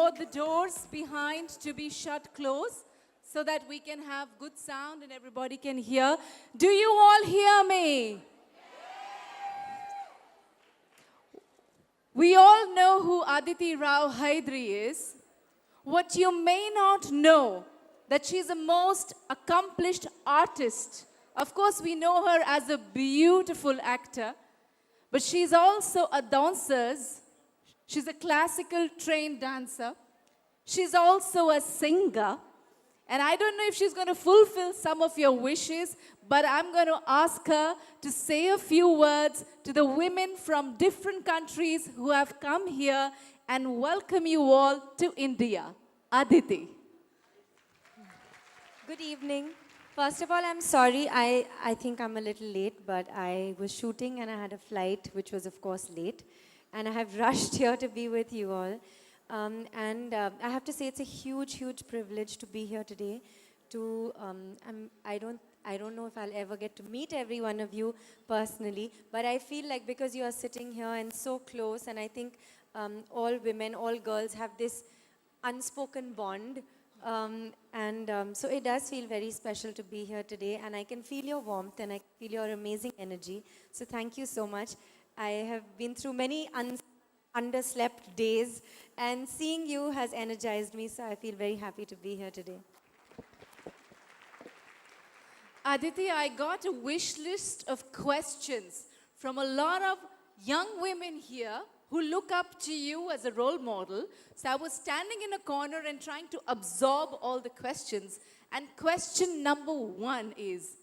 for the doors behind to be shut close so that we can have good sound and everybody can hear. Do you all hear me? We all know who Aditi Rao Hydari is. What you may not know, that she's the most accomplished artist. Of course, we know her as a beautiful actor, but she's also a dancer. She's a classical trained dancer. She's also a singer. And I don't know if she's going to fulfill some of your wishes, but I'm going to ask her to say a few words to the women from different countries who have come here and welcome you all to India. Aditi. Good evening. First of all, I'm sorry. I think I'm a little late, but I was shooting and I had a flight, which was, of course, late. And I have rushed here to be with you all. I have to say it's a huge, huge privilege to be here today. I don't know if I'll ever get to meet every one of you personally, but I feel like because you are sitting here and so close, and I think all women, all girls have this unspoken bond. So it does feel very special to be here today, and I can feel your warmth and I feel your amazing energy. So thank you so much. I have been through many underslept days, and seeing you has energized me, so I feel very happy to be here today. Aditi, I got a wish list of questions from a lot of young women here who look up to you as a role model. So I was standing in a corner and trying to absorb all the questions. And question number one is,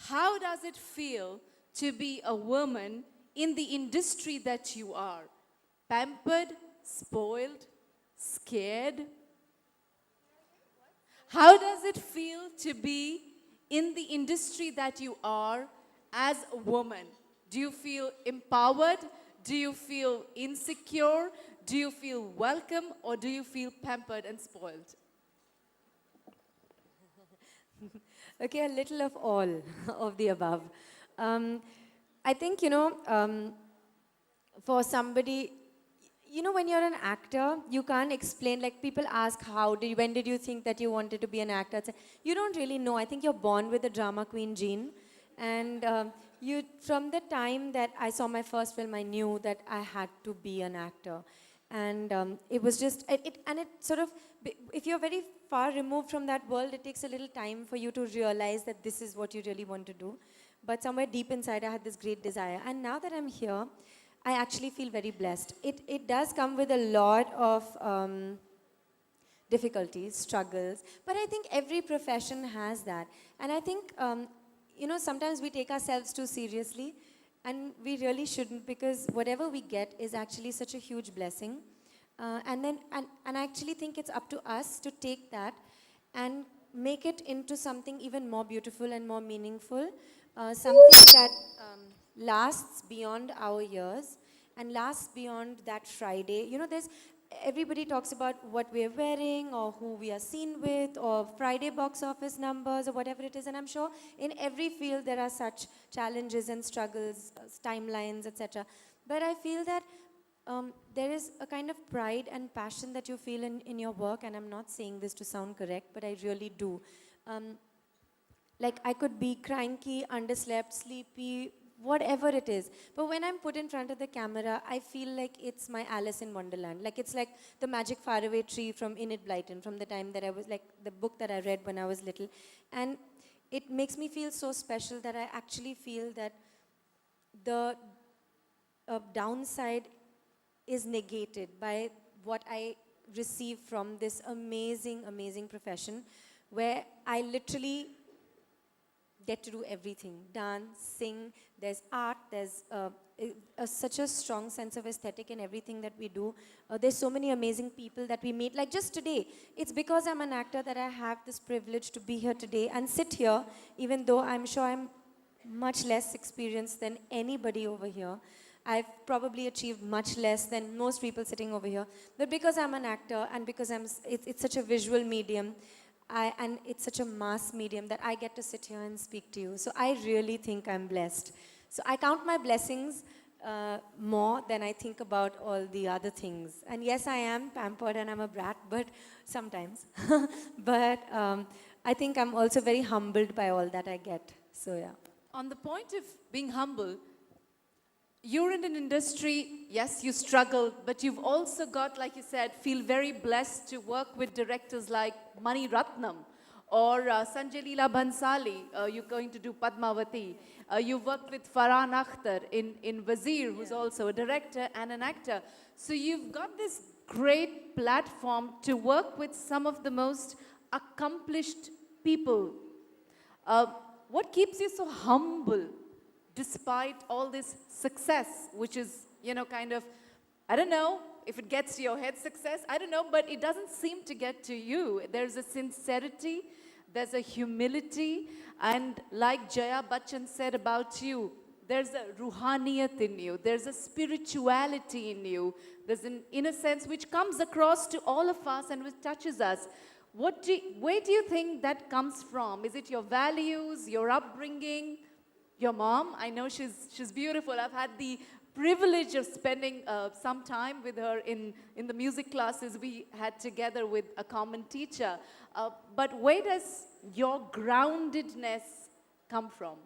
how does it feel to be a woman in the industry that you are? Pampered, spoiled, scared? How does it feel to be in the industry that you are as a woman? Do you feel empowered? Do you feel insecure? Do you feel welcome? Or do you feel pampered and spoiled? Okay, a little of all of the above. I think, for somebody, when you're an actor, you can't explain, like people ask, when did you think that you wanted to be an actor? You don't really know. I think you're born with a drama queen gene. And from the time that I saw my first film, I knew that I had to be an actor. And it was just, if you're very far removed from that world, it takes a little time for you to realize that this is what you really want to do. But somewhere deep inside, I had this great desire. And now that I'm here, I actually feel very blessed. It does come with a lot of difficulties, struggles, but I think every profession has that. And I think, sometimes we take ourselves too seriously, and we really shouldn't, because whatever we get is actually such a huge blessing. And I actually think it's up to us to take that and make it into something even more beautiful and more meaningful, something that lasts beyond our years and lasts beyond that Friday. Everybody talks about what we're wearing or who we are seen with or Friday box office numbers or whatever it is. And I'm sure in every field there are such challenges and struggles, timelines, etc. But I feel that there is a kind of pride and passion that you feel in your work. And I'm not saying this to sound correct, but I really do. Like I could be cranky, underslept, sleepy, whatever it is. But when I'm put in front of the camera, I feel like it's my Alice in Wonderland. Like it's like the magic faraway tree from Enid Blyton, from the time that I was, like the book that I read when I was little. And it makes me feel so special that I actually feel that the downside is negated by what I receive from this amazing, amazing profession, where I literally get to do everything. Dance, sing, there's art, there's such a strong sense of aesthetic in everything that we do. There's so many amazing people that we meet. Like just today, it's because I'm an actor that I have this privilege to be here today and sit here, even though I'm sure I'm much less experienced than anybody over here. I've probably achieved much less than most people sitting over here. But because I'm an actor and because it's such a visual medium, and it's such a mass medium that I get to sit here and speak to you. So I really think I'm blessed. So I count my blessings more than I think about all the other things. And yes, I am pampered and I'm a brat, but sometimes. But I think I'm also very humbled by all that I get. So yeah. On the point of being humble, you're in an industry, yes, you struggle, but you've also got, like you said, feel very blessed to work with directors like Mani Ratnam or Sanjay Leela Bhansali. You're going to do Padmavati. You've worked with Farhan Akhtar in Wazir, who's also a director and an actor. So you've got this great platform to work with some of the most accomplished people. What keeps you so humble despite all this success, which is, kind of, I don't know if it gets to your head success, I don't know, but it doesn't seem to get to you. There's a sincerity, there's a humility, and like Jaya Bachchan said about you, there's a ruhaniyat in you, there's a spirituality in you, there's an inner sense which comes across to all of us and which touches us. Where do you think that comes from? Is it your values, your upbringing? Your mom, I know she's beautiful. I've had the privilege of spending some time with her in the music classes we had together with a common teacher. But where does your groundedness come from?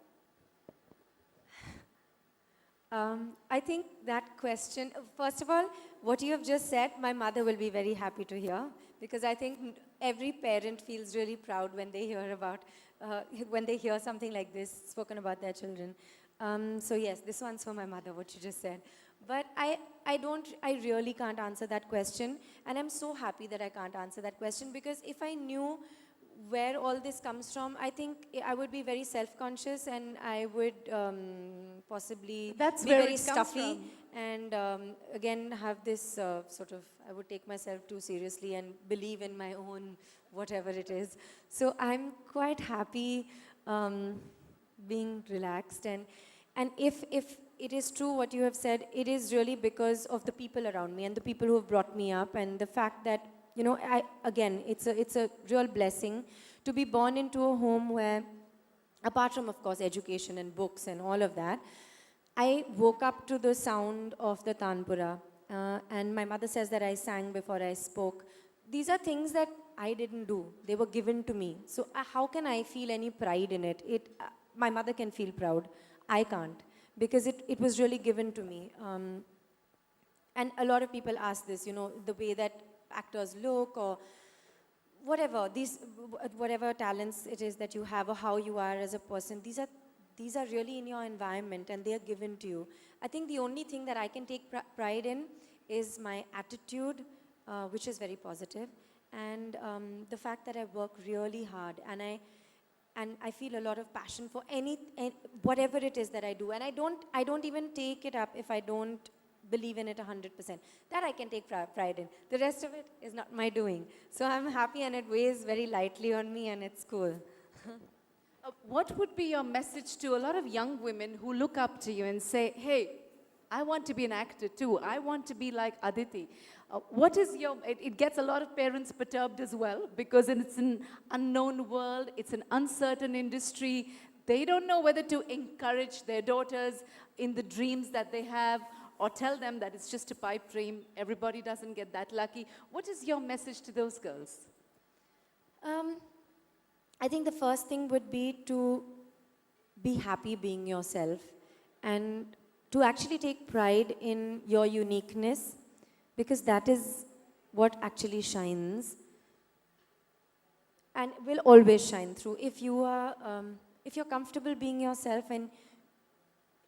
I think that question, first of all, what you have just said, my mother will be very happy to hear, because I think every parent feels really proud when they hear about, when they hear something like this spoken about their children. So yes, this one's for my mother, what you just said. But I really can't answer that question, and I'm so happy that I can't answer that question, because if I knew where all this comes from, I think I would be very self-conscious, and I would possibly That's be where very it comes stuffy, from. and again have this sort of, I would take myself too seriously and believe in my own whatever it is. So I'm quite happy being relaxed, and if it is true what you have said, it is really because of the people around me and the people who have brought me up, and the fact that, again, it's a real blessing to be born into a home where, apart from, of course, education and books and all of that, I woke up to the sound of the tanpura, and my mother says that I sang before I spoke. These are things that I didn't do. They were given to me. So how can I feel any pride in it? My mother can feel proud. I can't, because it was really given to me. And a lot of people ask this, the way that actors look or whatever, whatever talents it is that you have or how you are as a person, these are really in your environment and they are given to you. I think the only thing that I can take pride in is my attitude, which is very positive, and the fact that I work really hard, and I feel a lot of passion for whatever it is that I do, and I don't even take it up if I don't believe in it 100%. That I can take pride in. The rest of it is not my doing. So I'm happy, and it weighs very lightly on me, and it's cool. What would be your message to a lot of young women who look up to you and say, hey, I want to be an actor too. I want to be like Aditi. What is it gets a lot of parents perturbed as well, because it's an unknown world, it's an uncertain industry. They don't know whether to encourage their daughters in the dreams that they have, or tell them that it's just a pipe dream. Everybody doesn't get that lucky. What is your message to those girls? I think the first thing would be to be happy being yourself, and to actually take pride in your uniqueness, because that is what actually shines and will always shine through. If you're comfortable being yourself and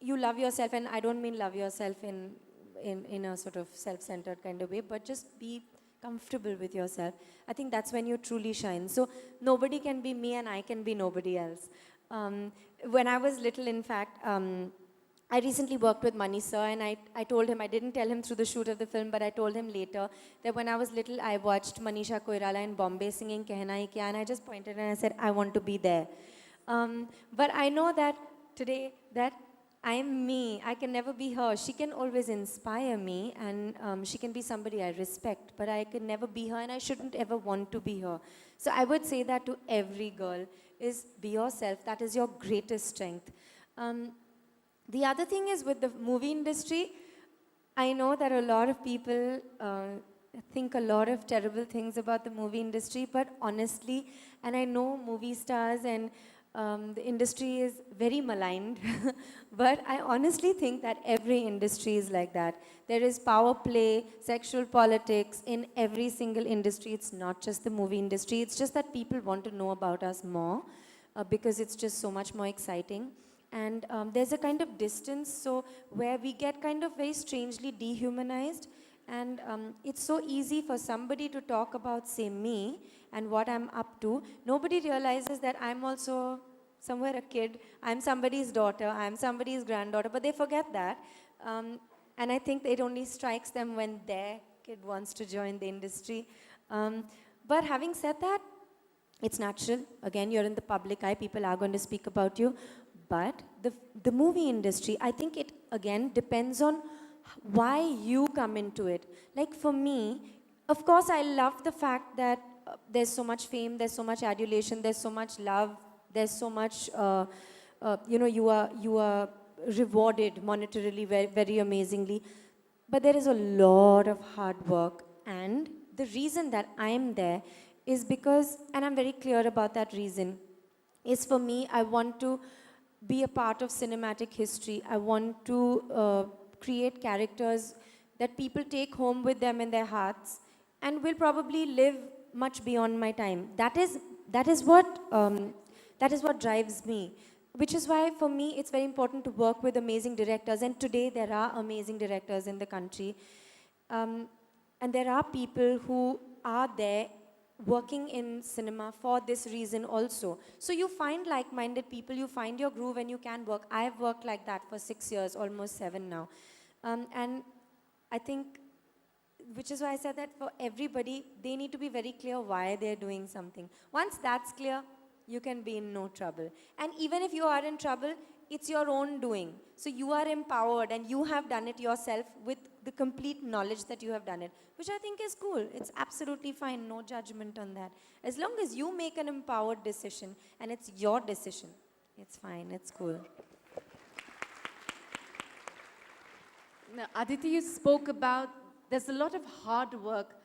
you love yourself, and I don't mean love yourself in a sort of self-centered kind of way, but just be comfortable with yourself, I think that's when you truly shine. So nobody can be me and I can be nobody else. When I was little, in fact, I recently worked with Mani sir, and I told him, I didn't tell him through the shoot of the film, but I told him later that when I was little, I watched Manisha Koirala in Bombay singing Kehna Hi Kya, and I just pointed and I said, I want to be there. But I know that today that I am me. I can never be her. She can always inspire me, and she can be somebody I respect, but I can never be her, and I shouldn't ever want to be her. So I would say that to every girl is be yourself. That is your greatest strength. The other thing is with the movie industry, I know that a lot of people think a lot of terrible things about the movie industry, but honestly, and I know movie stars and the industry is very maligned, but I honestly think that every industry is like that. There is power play, sexual politics in every single industry. It's not just the movie industry, it's just that people want to know about us more because it's just so much more exciting. And there's a kind of distance, so where we get kind of very strangely dehumanized. And it's so easy for somebody to talk about, say, me and what I'm up to. Nobody realizes that I'm also somewhere a kid. I'm somebody's daughter. I'm somebody's granddaughter. But they forget that. And I think it only strikes them when their kid wants to join the industry. But having said that, it's natural. Again, you're in the public eye. People are going to speak about you. But the movie industry, I think it, again, depends on why you come into it. Like for me, of course, I love the fact that there's so much fame, there's so much adulation, there's so much love, there's so much, you are rewarded monetarily very, very amazingly. But there is a lot of hard work. And the reason that I'm there is because, and I'm very clear about that reason, is for me, I want to be a part of cinematic history. I want to create characters that people take home with them in their hearts and will probably live much beyond my time. That is what drives me. Which is why for me it's very important to work with amazing directors. And today there are amazing directors in the country. And there are people who are there working in cinema for this reason also. So you find like-minded people, you find your groove and you can work. I've worked like that for 6 years, almost 7 now. And I think, which is why I said that for everybody, they need to be very clear why they're doing something. Once that's clear, you can be in no trouble. And even if you are in trouble, it's your own doing. So you are empowered and you have done it yourself with the complete knowledge that you have done it, which I think is cool. It's absolutely fine, no judgment on that. As long as you make an empowered decision and it's your decision, it's fine, it's cool. Now, Aditi, you spoke about there's a lot of hard work,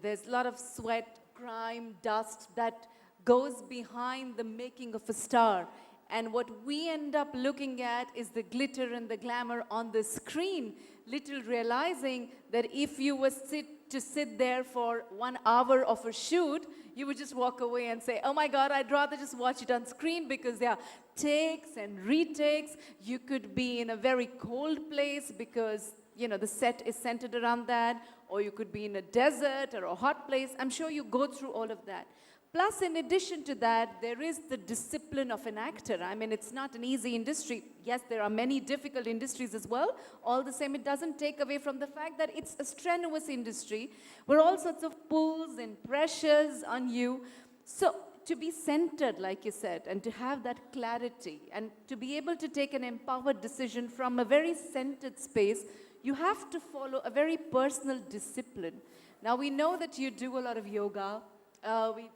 there's a lot of sweat, crime, dust that goes behind the making of a star. And what we end up looking at is the glitter and the glamour on the screen, little realizing that if you were to sit there for 1 hour of a shoot, you would just walk away and say, oh my God, I'd rather just watch it on screen because there are takes and retakes. You could be in a very cold place because, the set is centered around that, or you could be in a desert or a hot place. I'm sure you go through all of that. Plus, in addition to that, there is the discipline of an actor. I mean, it's not an easy industry. Yes, there are many difficult industries as well. All the same, it doesn't take away from the fact that it's a strenuous industry where all sorts of pulls and pressures on you. So, to be centered, like you said, and to have that clarity, and to be able to take an empowered decision from a very centered space, you have to follow a very personal discipline. Now, we know that you do a lot of yoga.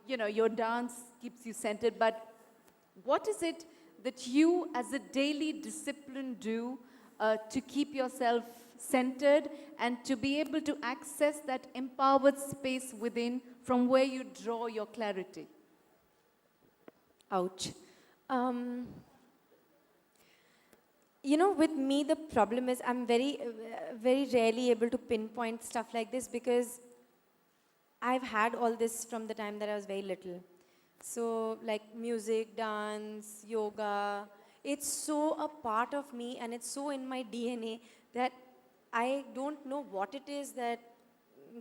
Your dance keeps you centered, but what is it that you as a daily discipline do to keep yourself centered and to be able to access that empowered space within from where you draw your clarity? Ouch. With me, the problem is I'm very, very rarely able to pinpoint stuff like this because I've had all this from the time that I was very little. So like music, dance, yoga, it's so a part of me and it's so in my DNA that I don't know what it is that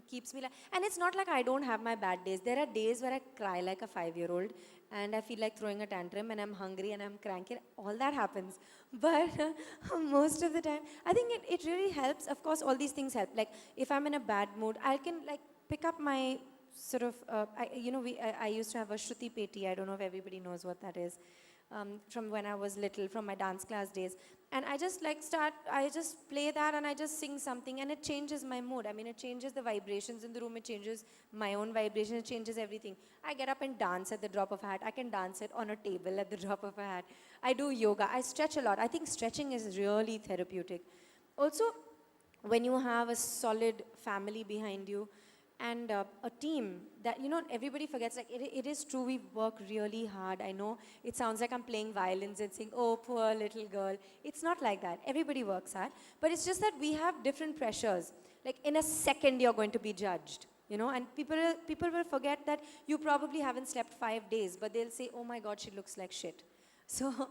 keeps me like, and it's not like I don't have my bad days. There are days where I cry like a 5-year-old and I feel like throwing a tantrum and I'm hungry and I'm cranky. All that happens. But most of the time, I think it really helps. Of course, all these things help. Like if I'm in a bad mood, I can like pick up my sort of, I used to have a Shruti Peti. I don't know if everybody knows what that is. from when I was little, from my dance class days. And I just I just play that and I just sing something and it changes my mood. I mean, it changes the vibrations in the room, it changes my own vibration, it changes everything. I get up and dance at the drop of a hat. I can dance it on a table at the drop of a hat. I do yoga, I stretch a lot. I think stretching is really therapeutic. Also, when you have a solid family behind you and a team that, everybody forgets, like it is true, we work really hard. I know it sounds like I'm playing violins and saying, oh, poor little girl. It's not like that. Everybody works hard. But it's just that we have different pressures. Like in a second, you're going to be judged. And people will forget that you probably haven't slept 5 days, but they'll say, oh my God, she looks like shit. So,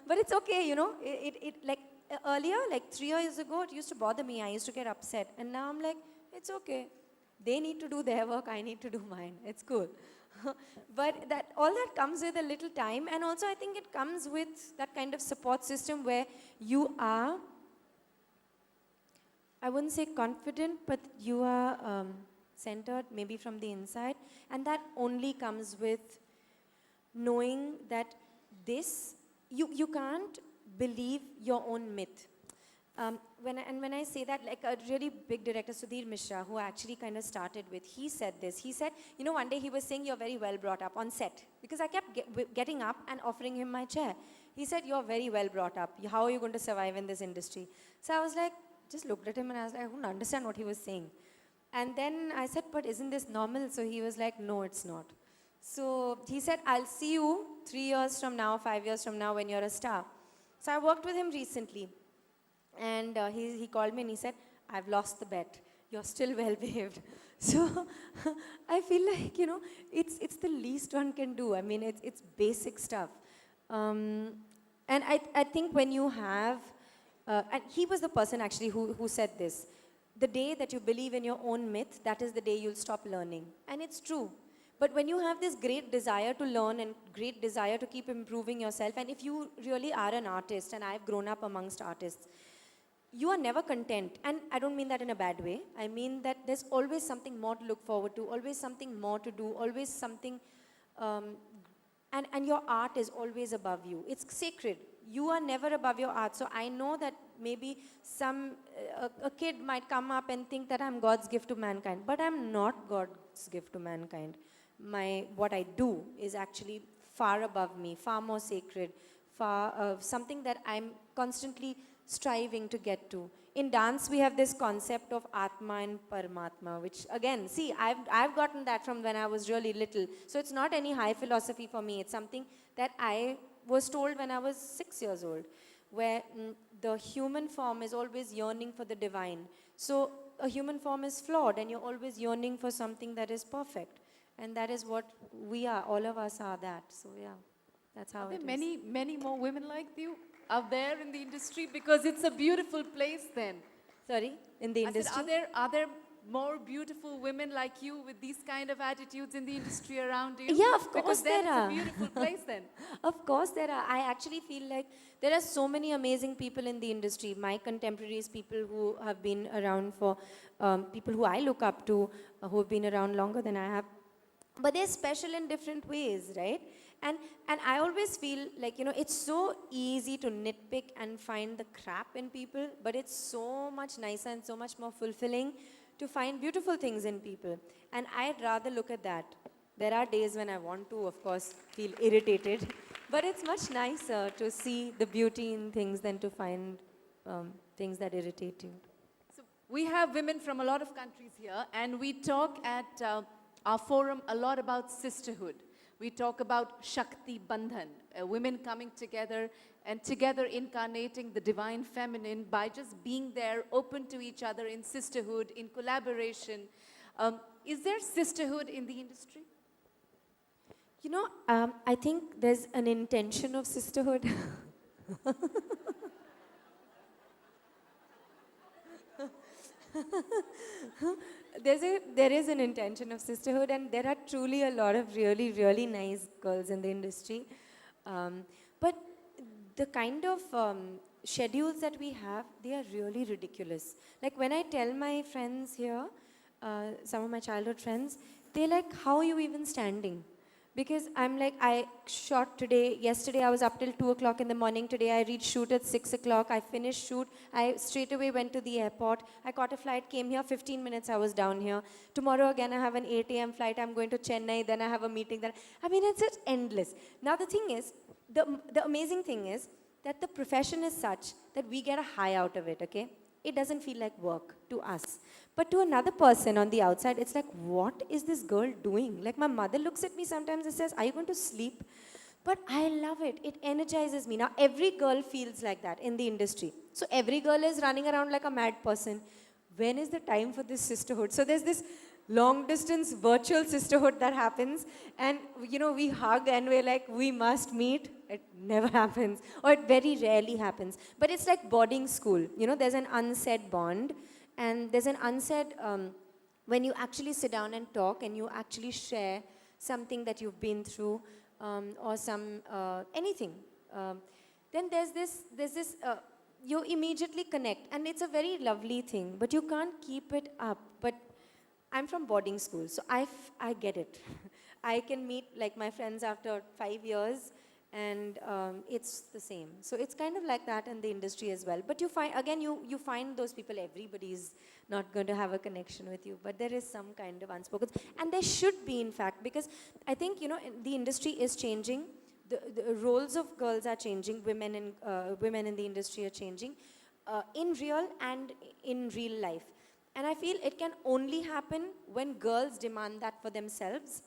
but it's okay, it like earlier, like 3 years ago, it used to bother me. I used to get upset. And now I'm like, it's okay. They need to do their work, I need to do mine. It's cool. But all that comes with a little time. And also I think it comes with that kind of support system where you are, I wouldn't say confident, but you are centered maybe from the inside. And that only comes with knowing that you can't believe your own myth. When I say that, like a really big director, Sudhir Mishra, who I actually kind of started with, he said this. He said, one day he was saying, you're very well brought up on set. Because I kept getting up and offering him my chair. He said, you're very well brought up. How are you going to survive in this industry? So I was like, just looked at him and I was like, I couldn't understand what he was saying. And then I said, but isn't this normal? So he was like, no, it's not. So he said, I'll see you 3 years from now, 5 years from now when you're a star. So I worked with him recently. And he called me and he said, I've lost the bet. You're still well behaved. So I feel like, it's the least one can do. I mean, it's basic stuff. And I think when you have, and he was the person actually who said this, the day that you believe in your own myth, that is the day you'll stop learning. And it's true. But when you have this great desire to learn and great desire to keep improving yourself, and if you really are an artist, and I've grown up amongst artists, you are never content. And I don't mean that in a bad way. I mean that there's always something more to look forward to, always something more to do, always something, and your art is always above you. It's sacred. You are never above your art. So I know that maybe a kid might come up and think that I'm God's gift to mankind, but I'm not God's gift to mankind. What I do is actually far above me, far more sacred, something that I'm constantly striving to get to. In dance, we have this concept of Atma and Paramatma, which again, see, I've gotten that from when I was really little. So it's not any high philosophy for me. It's something that I was told when I was 6 years old, where the human form is always yearning for the divine. So a human form is flawed and you're always yearning for something that is perfect. And that is what we are. All of us are that. So yeah, that's how it is. Are there many more women like you out there in the industry? Because it's a beautiful place then. Sorry? In the industry? I said, are there more beautiful women like you with these kind of attitudes in the industry around you? Yeah, of course because there are. It's a beautiful place then. Of course there are. I actually feel like there are so many amazing people in the industry. My contemporaries, people who have been around for, people who I look up to, who have been around longer than I have. But they're special in different ways, right? And I always feel like, it's so easy to nitpick and find the crap in people, but it's so much nicer and so much more fulfilling to find beautiful things in people. And I'd rather look at that. There are days when I want to, of course, feel irritated, but it's much nicer to see the beauty in things than to find things that irritate you. So we have women from a lot of countries here, and we talk at our forum a lot about sisterhood. We talk about Shakti Bandhan, women coming together and together incarnating the divine feminine by just being there, open to each other in sisterhood, in collaboration. Is there sisterhood in the industry? I think there's an intention of sisterhood. There is an intention of sisterhood, and there are truly a lot of really, really nice girls in the industry. But the kind of schedules that we have, they are really ridiculous. Like when I tell my friends here, some of my childhood friends, they're like, how are you even standing? Because I'm like, I shot today, yesterday I was up till 2 o'clock in the morning, today I reached shoot at 6 o'clock, I finished shoot, I straight away went to the airport, I caught a flight, came here, 15 minutes I was down here. Tomorrow again I have an 8 a.m. flight, I'm going to Chennai, then I have a meeting, I mean, it's just endless. Now the thing is, the amazing thing is that the profession is such that we get a high out of it, okay? It doesn't feel like work to us. But to another person on the outside, it's like, what is this girl doing? Like my mother looks at me sometimes and says, are you going to sleep? But I love it. It energizes me. Now, every girl feels like that in the industry. So every girl is running around like a mad person. When is the time for this sisterhood? So there's this long distance virtual sisterhood that happens, and you know, we hug and we're like, we must meet. It never happens, or it very rarely happens. But it's like boarding school. You know, there's an unsaid bond, and there's an unsaid when you actually sit down and talk and you actually share something that you've been through, or some anything. Then there's this you immediately connect, and it's a very lovely thing, but you can't keep it up. But I'm from boarding school, so I get it. I can meet like my friends after 5 years, and it's the same. So it's kind of like that in the industry as well. But you find, again, you find those people, everybody's not going to have a connection with you, but there is some kind of unspoken, and there should be, in fact, because I think, you know, the industry is changing. The roles of girls are changing, women in the industry are changing, in real and in real life. And I feel it can only happen when girls demand that for themselves.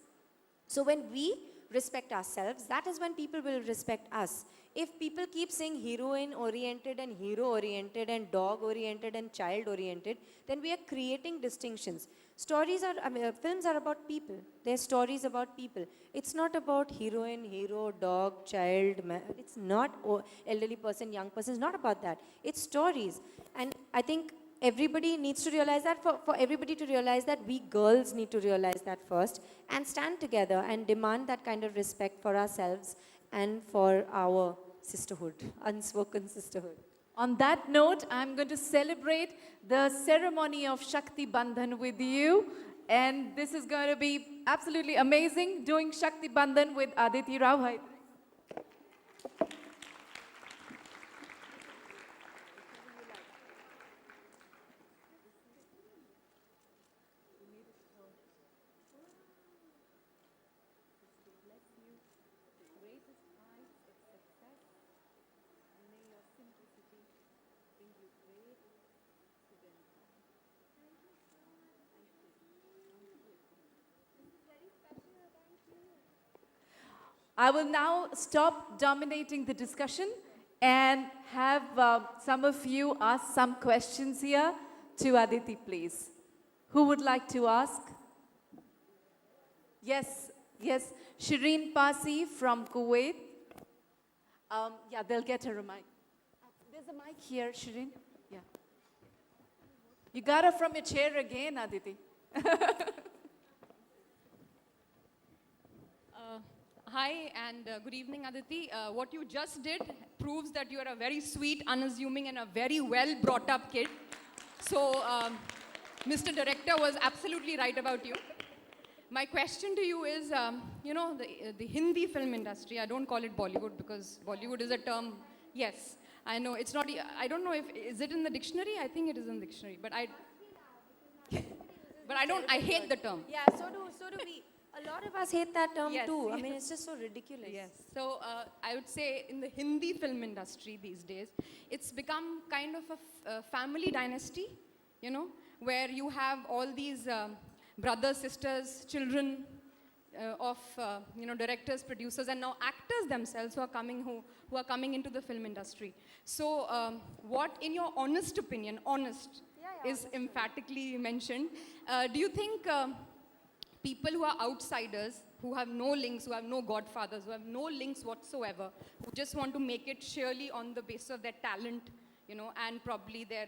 So when we respect ourselves, that is when people will respect us. If people keep saying heroine oriented and hero oriented and dog oriented and child oriented, then we are creating distinctions. Stories are, I mean, films are about people. They're stories about people. It's not about heroine, hero, dog, child, man. It's not elderly person, young person. It's not about that. It's stories. And I think everybody needs to realize that. For everybody to realize that, we girls need to realize that first and stand together and demand that kind of respect for ourselves and for our sisterhood, unspoken sisterhood. On that note, I'm going to celebrate the ceremony of Shakti Bandhan with you. And this is going to be absolutely amazing, doing Shakti Bandhan with Aditi Rao Hydari. I will now stop dominating the discussion and have some of you ask some questions here to Aditi, please. Who would like to ask? Yes, yes. Shireen Pasi from Kuwait. Yeah, they'll get her a mic. There's a mic here, Shireen. Yeah. You got her from your chair again, Aditi. Hi and good evening, Aditi. What you just did proves that you are a very sweet, unassuming, and a very well brought up kid. So, Mr. Director was absolutely right about you. My question to you is, you know, the Hindi film industry, I don't call it Bollywood because Bollywood is a term, yes, I know, it's not, I don't know if, is it in the dictionary? I think it is in the dictionary, but I hate the term. Yeah, so do we. A lot of us hate that term too. I mean, it's just so ridiculous. Yes. So I would say in the Hindi film industry these days, it's become kind of a family dynasty, you know, where you have all these brothers, sisters, children of you know, directors, producers, and now actors themselves who are coming into the film industry. So what, in your honest opinion, is emphatically mentioned, do you think people who are outsiders, who have no links, who have no godfathers, who have no links whatsoever, who just want to make it surely on the basis of their talent, you know, and probably their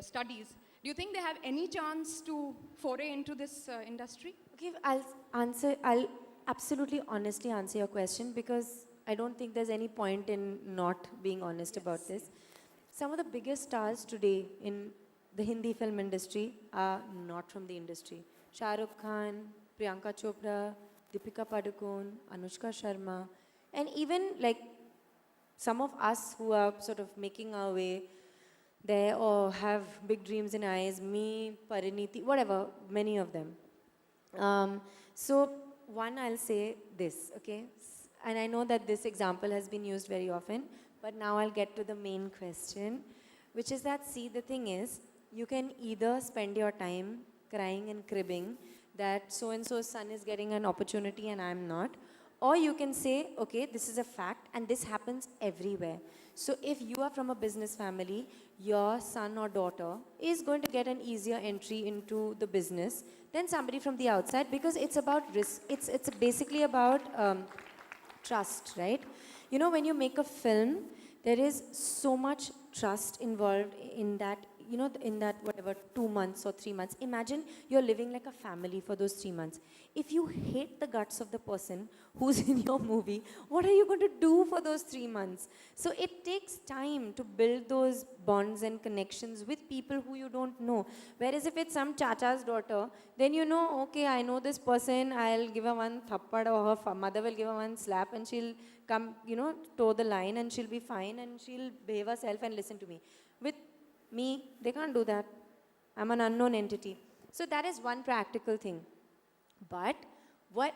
studies, do you think they have any chance to foray into this industry? Okay, I'll absolutely honestly answer your question, because I don't think there's any point in not being honest about this. Some of the biggest stars today in the Hindi film industry are not from the industry. Shah Rukh Khan, Priyanka Chopra, Deepika Padukone, Anushka Sharma, and even like some of us who are sort of making our way there or have big dreams in eyes, me, Pariniti, whatever, many of them. So one, I'll say this, okay? And I know that this example has been used very often, but now I'll get to the main question, which is that, see, the thing is, you can either spend your time crying and cribbing that so-and-so's son is getting an opportunity and I'm not, or you can say, okay, this is a fact and this happens everywhere. So if you are from a business family, your son or daughter is going to get an easier entry into the business than somebody from the outside, because it's about risk. It's basically about trust, right? You know, when you make a film, there is so much trust involved in that, you know, in that whatever 2 months or 3 months. Imagine you're living like a family for those 3 months. If you hate the guts of the person who's in your movie, what are you going to do for those 3 months? So it takes time to build those bonds and connections with people who you don't know. Whereas if it's some chacha's daughter, then you know, okay, I know this person, I'll give her one thappad, or her mother will give her one slap and she'll come, you know, toe the line and she'll be fine and she'll behave herself and listen to me. With me, they can't do that. I'm an unknown entity. So that is one practical thing. But what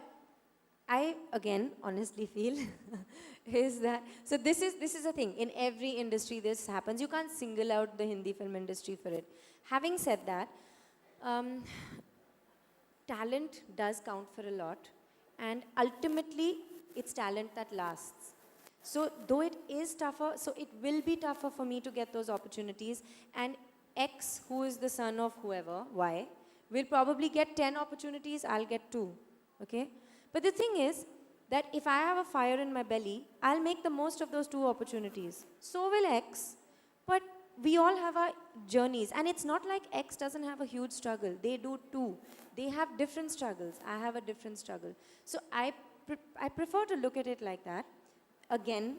I again honestly feel is that, so this is a thing. In every industry this happens. You can't single out the Hindi film industry for it. Having said that, talent does count for a lot, and ultimately it's talent that lasts. So though it is tougher, so it will be tougher for me to get those opportunities, and X, who is the son of whoever, Y, will probably get 10 opportunities, I'll get 2, okay? But the thing is that if I have a fire in my belly, I'll make the most of those 2 opportunities. So will X, but we all have our journeys, and it's not like X doesn't have a huge struggle. They do too. They have different struggles. I have a different struggle. So I prefer to look at it like that. Again,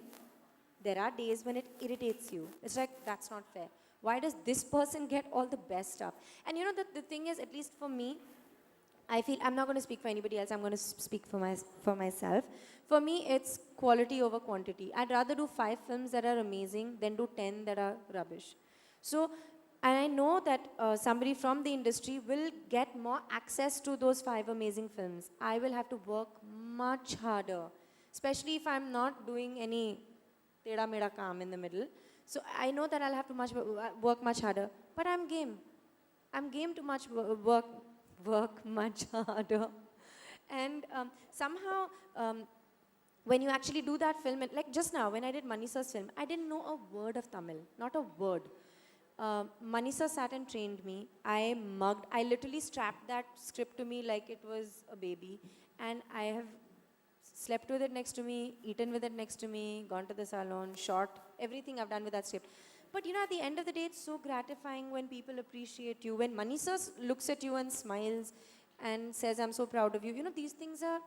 there are days when it irritates you. It's like, that's not fair. Why does this person get all the best stuff? And you know, the thing is, at least for me, I feel, I'm not going to speak for anybody else, I'm going to speak for myself. For me, it's quality over quantity. I'd rather do 5 films that are amazing than do 10 that are rubbish. So, and I know that somebody from the industry will get more access to those 5 amazing films. I will have to work much harder, especially if I'm not doing any teda meda kaam in the middle. So I know that I'll have to work much harder, but I'm game. I'm game to work much harder. And somehow, when you actually do that film, like just now, when I did Manisa's film, I didn't know a word of Tamil, not a word. Manisa sat and trained me. I literally strapped that script to me like it was a baby. And I have slept with it next to me, eaten with it next to me, gone to the salon, shot, everything I've done with that script. But you know, at the end of the day, it's so gratifying when people appreciate you. When Manisa looks at you and smiles and says, I'm so proud of you. You know, these things are,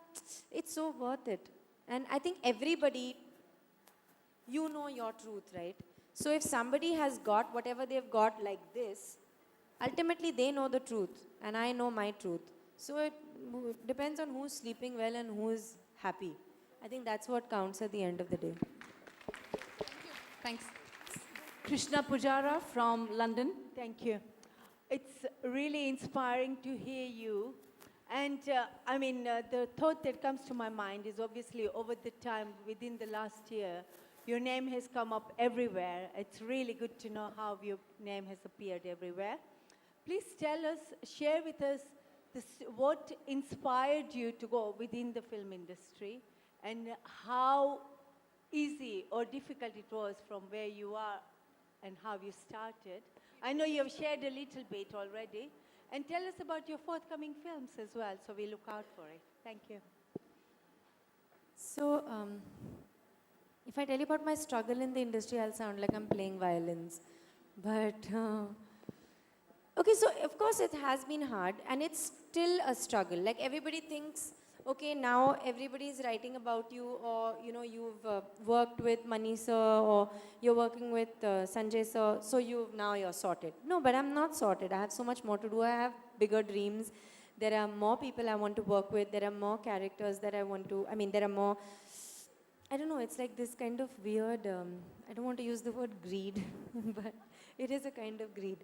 it's so worth it. And I think everybody, you know your truth, right? So if somebody has got whatever they've got like this, ultimately they know the truth and I know my truth. So it depends on who's sleeping well and who's happy. I think that's what counts at the end of the day. Thanks. Krishna Pujara from London. Thank you. It's really inspiring to hear you. And I mean, the thought that comes to my mind is obviously over the time, within the last year, your name has come up everywhere. It's really good to know how your name has appeared everywhere. Please tell us, share with us what inspired you to go within the film industry and how easy or difficult it was from where you are and how you started. I know you have shared a little bit already. And tell us about your forthcoming films as well, so we look out for it. Thank you. So, if I tell you about my struggle in the industry, I'll sound like I'm playing violins. But, okay, so of course it has been hard and it's still a struggle. Like everybody thinks, okay, now everybody is writing about you, or you know, you've worked with Mani sir, or you're working with Sanjay sir, so now you're sorted. No, but I'm not sorted. I have so much more to do. I have bigger dreams. There are more people I want to work with. There are more characters that I want to, I mean, there are more, I don't know, it's like this kind of weird, I don't want to use the word greed, but it is a kind of greed.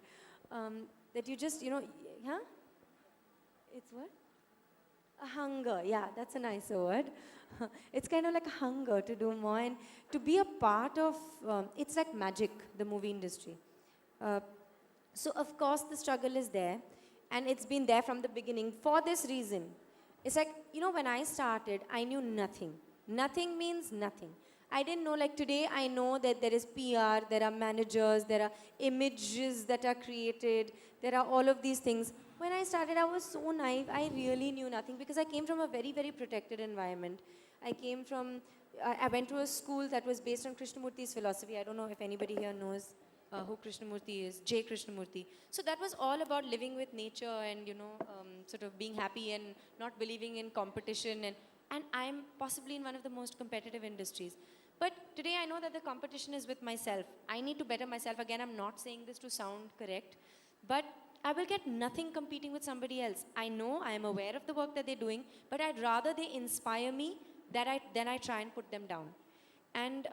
That you just, huh? It's what? A hunger, yeah, that's a nicer word. It's kind of like a hunger to do more and to be a part of, it's like magic, the movie industry. So of course the struggle is there and it's been there from the beginning for this reason. It's like, when I started, I knew nothing. Nothing means nothing. I didn't know, like today I know that there is PR, there are managers, there are images that are created, there are all of these things. When I started, I was so naive, I really knew nothing because I came from a very, very protected environment. I went to a school that was based on Krishnamurti's philosophy. I don't know if anybody here knows who Krishnamurti is, J. Krishnamurti. So that was all about living with nature and, sort of being happy and not believing in competition. And I'm possibly in one of the most competitive industries. But today I know that the competition is with myself. I need to better myself. Again, I'm not saying this to sound correct, but I will get nothing competing with somebody else. I know, I am aware of the work that they're doing, but I'd rather they inspire me than I try and put them down. And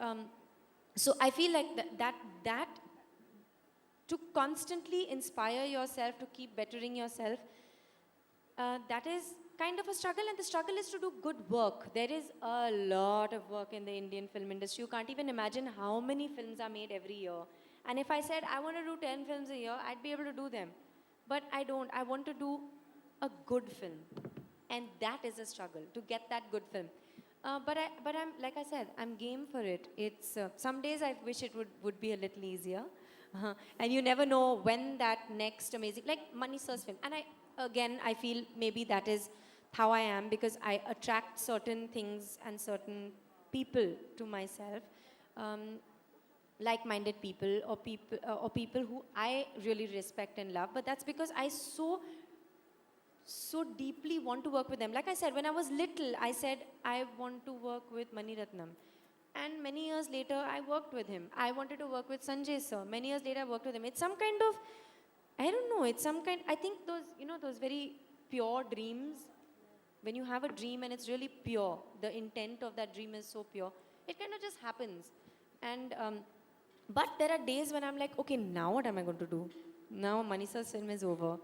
so I feel like that to constantly inspire yourself, to keep bettering yourself, that is kind of a struggle, and the struggle is to do good work. There is a lot of work in the Indian film industry. You can't even imagine how many films are made every year. And if I said I want to do 10 films a year, I'd be able to do them. But I don't. I want to do a good film. And that is a struggle, to get that good film. But I'm, like I said, I'm game for it. It's, some days I wish it would be a little easier. And you never know when that next amazing, like Manisha's film. And I feel maybe that is how I am, because I attract certain things and certain people to myself, like-minded people or people who I really respect and love. But that's because I so deeply want to work with them. Like I said, when I was little, I said I want to work with Mani Ratnam. And many years later, I worked with him. I wanted to work with Sanjay sir. Many years later, I worked with him. It's some kind of, I don't know, it's some kind, I think those very pure dreams, when you have a dream and it's really pure, the intent of that dream is so pure, it kind of just happens. And, but there are days when I'm like, okay, now what am I going to do? Now Manisha's film is over.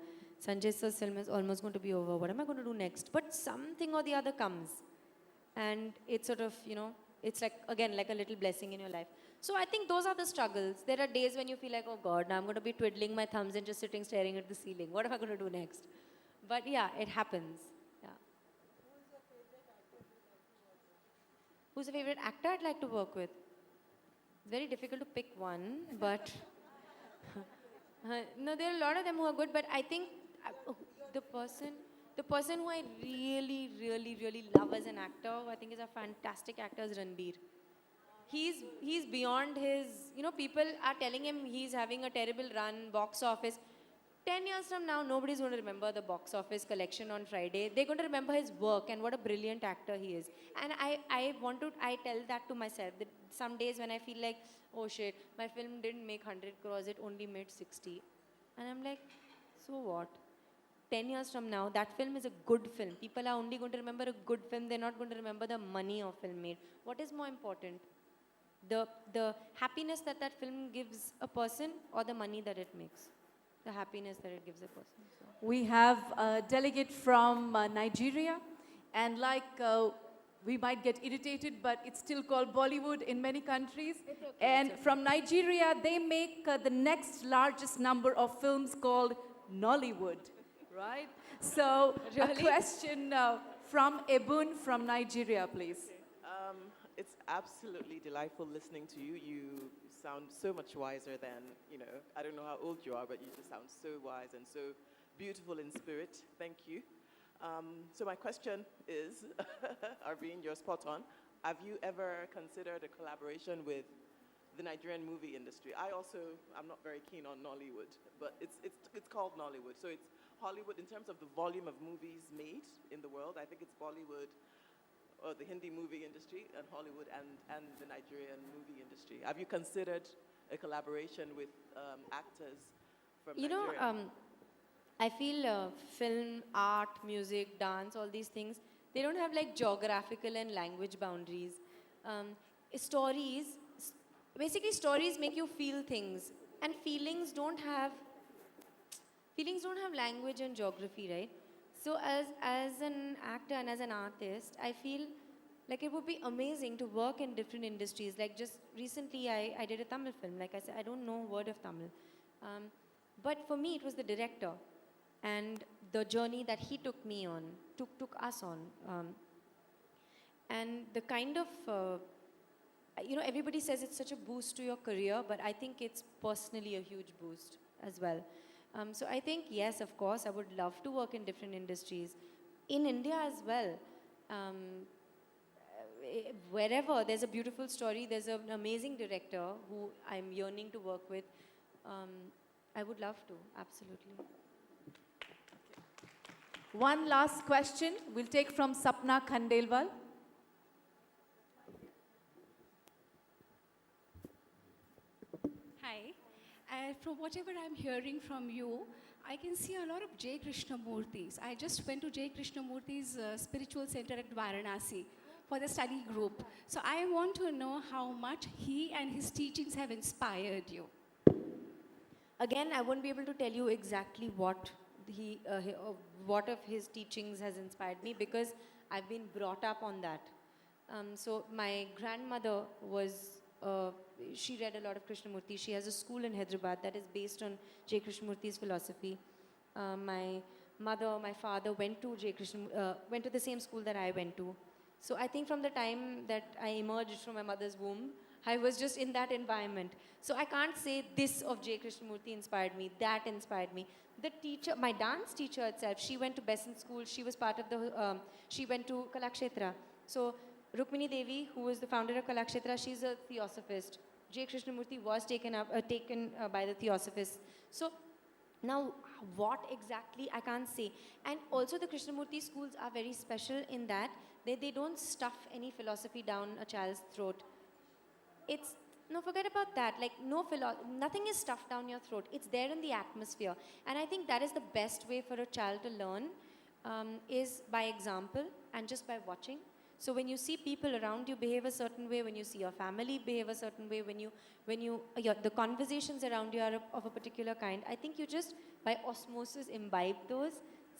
Sanjay sir's film is almost going to be over. What am I going to do next? But something or the other comes. And it's sort of, it's like, again, like a little blessing in your life. So I think those are the struggles. There are days when you feel like, oh God, now I'm going to be twiddling my thumbs and just sitting staring at the ceiling. What am I going to do next? But yeah, it happens. Yeah. Who's the favorite actor I'd like to work with? It's very difficult to pick one, but no, there are a lot of them who are good, but I think the person who I really, really, really love as an actor, who I think is a fantastic actor, is Ranbir. He's beyond his, people are telling him he's having a terrible run, box office. 10 years from now, nobody's going to remember the box office collection on Friday. They're going to remember his work and what a brilliant actor he is. And I tell that to myself, that some days when I feel like, oh shit, my film didn't make 100 crores, it only made 60. And I'm like, so what? 10 years from now, that film is a good film. People are only going to remember a good film. They're not going to remember the money a film made. What is more important? The happiness that film gives a person, or the money that it makes? The happiness that it gives a person. So. We have a delegate from Nigeria, and we might get irritated, but it's still called Bollywood in many countries. It's okay, and it's okay. From Nigeria, they make the next largest number of films called Nollywood, right? So Really? a question from Ebun from Nigeria, please. It's absolutely delightful listening to you. You sound so much wiser than, I don't know how old you are, but you just sound so wise and so beautiful in spirit. Thank you. So my question is, Arvind, you're spot on. Have you ever considered a collaboration with the Nigerian movie industry? I'm not very keen on Nollywood, but it's called Nollywood. So it's Hollywood in terms of the volume of movies made in the world. I think it's Bollywood, or the Hindi movie industry, and Hollywood, and the Nigerian movie industry. Have you considered a collaboration with actors from Nigeria? I feel film, art, music, dance, all these things, they don't have like geographical and language boundaries. Um, stories, basically stories make you feel things, and feelings don't have language and geography, right? So as an actor and as an artist, I feel like it would be amazing to work in different industries. Like just recently, I did a Tamil film. Like I said, I don't know a word of Tamil. Um, but for me, it was the director and the journey that he took me on, took us on. And the kind of, everybody says it's such a boost to your career, but I think it's personally a huge boost as well. So I think, yes, of course, I would love to work in different industries. In India as well. Wherever there's a beautiful story, there's an amazing director who I'm yearning to work with. I would love to, absolutely. One last question we'll take from Sapna Khandelwal. Hi. From whatever I'm hearing from you, I can see a lot of J. Krishnamurtis. I just went to J. Krishnamurti's spiritual center at Varanasi for the study group. So I want to know how much he and his teachings have inspired you. Again, I won't be able to tell you exactly what what of his teachings has inspired me, because I've been brought up on that. So my grandmother was, she read a lot of Krishnamurti. She has a school in Hyderabad that is based on J. Krishnamurti's philosophy. My mother, my father went to went to the same school that I went to. So I think from the time that I emerged from my mother's womb, I was just in that environment. So I can't say this of J. Krishnamurti inspired me, that inspired me. The teacher, my dance teacher itself, she went to Besant school. She was part of the, she went to Kalakshetra. So Rukmini Devi, who was the founder of Kalakshetra, she's a theosophist. J. Krishnamurti was taken by the theosophists. So now, what exactly, I can't say. And also the Krishnamurti schools are very special in that they don't stuff any philosophy down a child's throat. No, forget about that. Like, nothing is stuffed down your throat. It's there in the atmosphere. And I think that is the best way for a child to learn, is by example and just by watching. So when you see people around you behave a certain way, when you see your family behave a certain way, the conversations around you are of a particular kind, I think you just, by osmosis, imbibe those.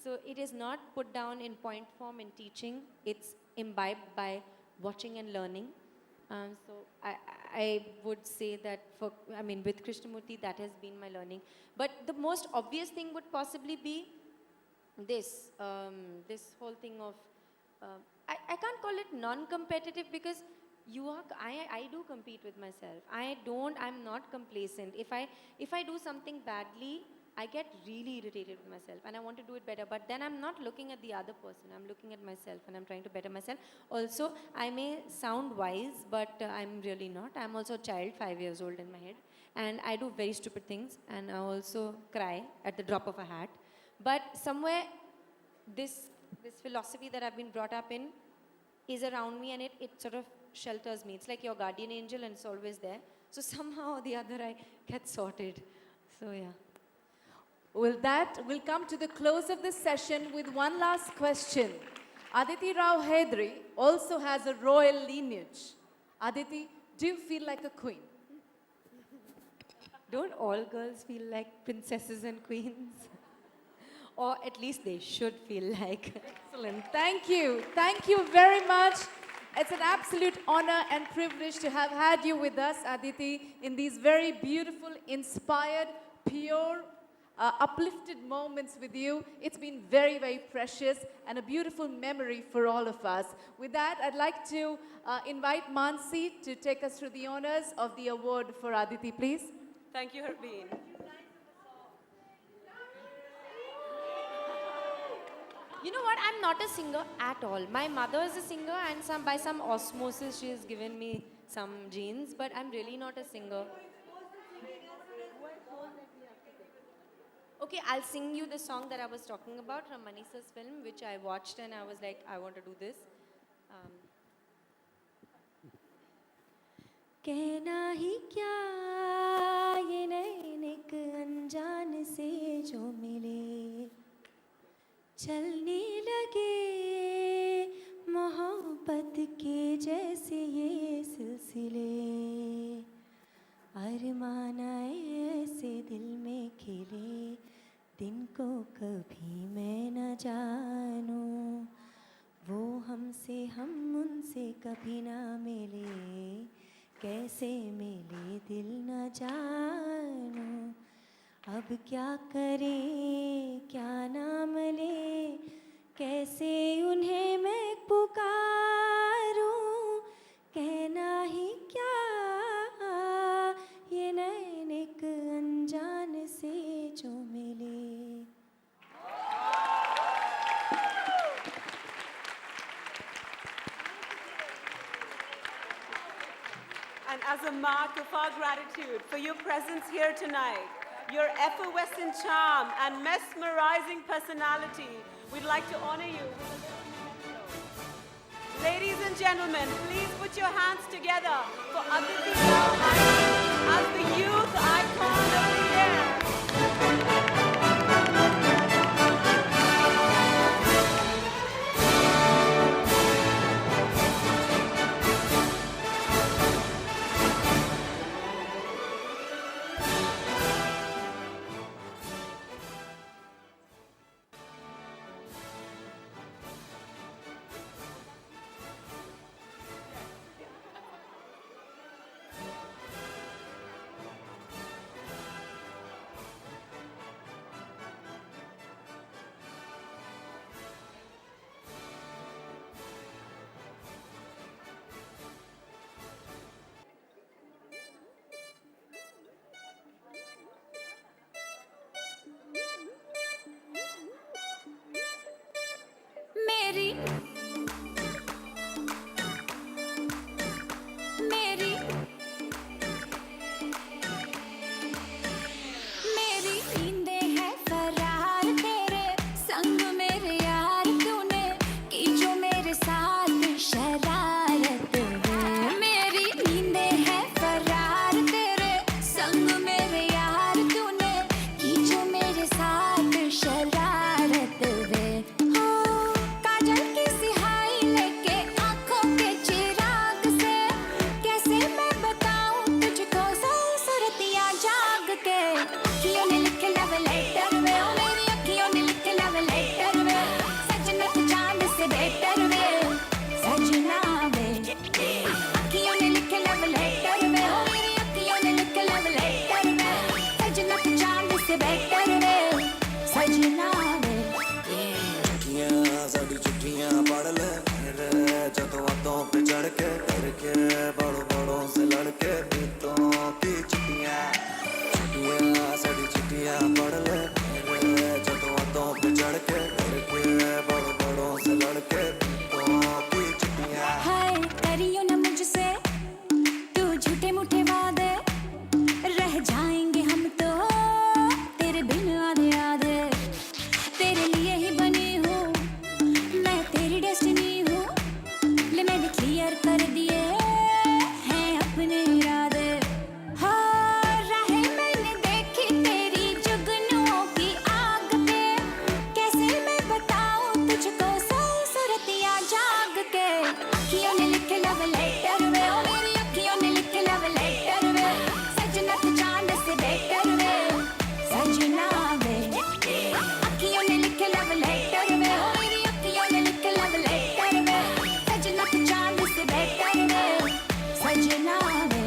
So it is not put down in point form in teaching. It's imbibed by watching and learning. So I would say that with Krishnamurti, that has been my learning. But the most obvious thing would possibly be this whole thing of, I can't call it non-competitive, because I do compete with myself. I'm not complacent. If I do something badly, I get really irritated with myself and I want to do it better. But then I'm not looking at the other person. I'm looking at myself and I'm trying to better myself. Also, I may sound wise, but I'm really not. I'm also a child, 5 years old in my head. And I do very stupid things. And I also cry at the drop of a hat. But somewhere, this philosophy that I've been brought up in is around me, and it sort of shelters me. It's like your guardian angel and it's always there. So somehow or the other I get sorted. So yeah. We'll come to the close of this session with one last question. Aditi Rao Hydari also has a royal lineage. Aditi, do you feel like a queen? Don't all girls feel like princesses and queens? Or at least they should feel like. Excellent. Thank you. Thank you very much. It's an absolute honor and privilege to have had you with us, Aditi, in these very beautiful, inspired, pure, uplifted moments with you. It's been very, very precious and a beautiful memory for all of us. With that, I'd like to invite Mansi to take us through the honors of the award for Aditi, please. Thank you, Harbeen. You know what? I'm not a singer at all. My mother is a singer, and by some osmosis, she has given me some genes, but I'm really not a singer. Okay, I'll sing you the song that I was talking about from Manisha's film, which I watched and I was like, I want to do this. कहना ही क्या ये नैन एक अनजान से जो मिले तूफान आए ऐसे दिल में खिले, दिन को कभी मैं न जानूं, वो हमसे हम उनसे कभी ना मिले, कैसे मिले दिल न जानूं, अब क्या करें क्या नाम ले, कैसे उन्हें मैं पुकारूं, कहना ही क्या ये नैन एक अनजान से जो मिले. And as a mark of our gratitude for your presence here tonight, your effervescent charm and mesmerizing personality, we'd like to honor you with a little medal. Ladies and gentlemen, please put your hands together for Aditi as the youth icon of the year. मेरी मेरी मेरी नींदें हैं फरार तेरे संग मेरे यार, तूने की जो मेरे साथ शरारत है. मेरी नींदें हैं फरार तेरे संग मेरे यार, तूने की जो मेरे साथ शरारत है. काजल की सिहाई लेके आँखों के चिराग से, कैसे मैं बताऊं तुझको सूरतियाँ जाग के. अखियों ने लिखे लव लेटर वे, ओ मेरी अखियों ने लिखे लव लेटर वे, सजना तू चांद से बेटर वे, सजना वे. अखियों ने लिखे लव लेटर वे, ओ मेरी अखियों ने लिखे लव लेटर वे, सजना तू चांद से बेटर वे, सजना वे. चिट्ठियाँ साड़ी चिट्ठियाँ पढ़ ले मेरे, जदों बातों पे चढ़ के करके बड़ों बड़ों से लड़के, बीतों की चिट्ठियाँ साड़ी चिट्ठियाँ पढ़ ले मेरे, जदों बातों पे चढ़ के करके बड़ों बड़ों से लड़के, बीतों की चिट्ठियाँ. हाय करियो ना मुझसे तू झूठे मूठे वादे, रह जाएंगे हम तो तेरे बिन आधे आधे. तेरे लिए ही बनी हूँ मैं, तेरी डेस्टिनी हूँ, ले मैंने क्लियर कर दिए हैं अपने इरादे. हाँ राहें मैंने देखी तेरी जुगनुओं की आग पे, कैसे मैं बताऊँ तुझको सूरतियाँ जाग के. अखियों ने लिखे लव लेटर वे, ओ मेरी अखियों ने लिखे लव लेटर वे, सजना तू चांद से बेटर वे, सजना वे. अखियों ने लिखे लव लेटर वे, ओ मेरी अखियों ने लिखे लव लेटर वे, सजना तू चांद से बेटर वे, सजना वे.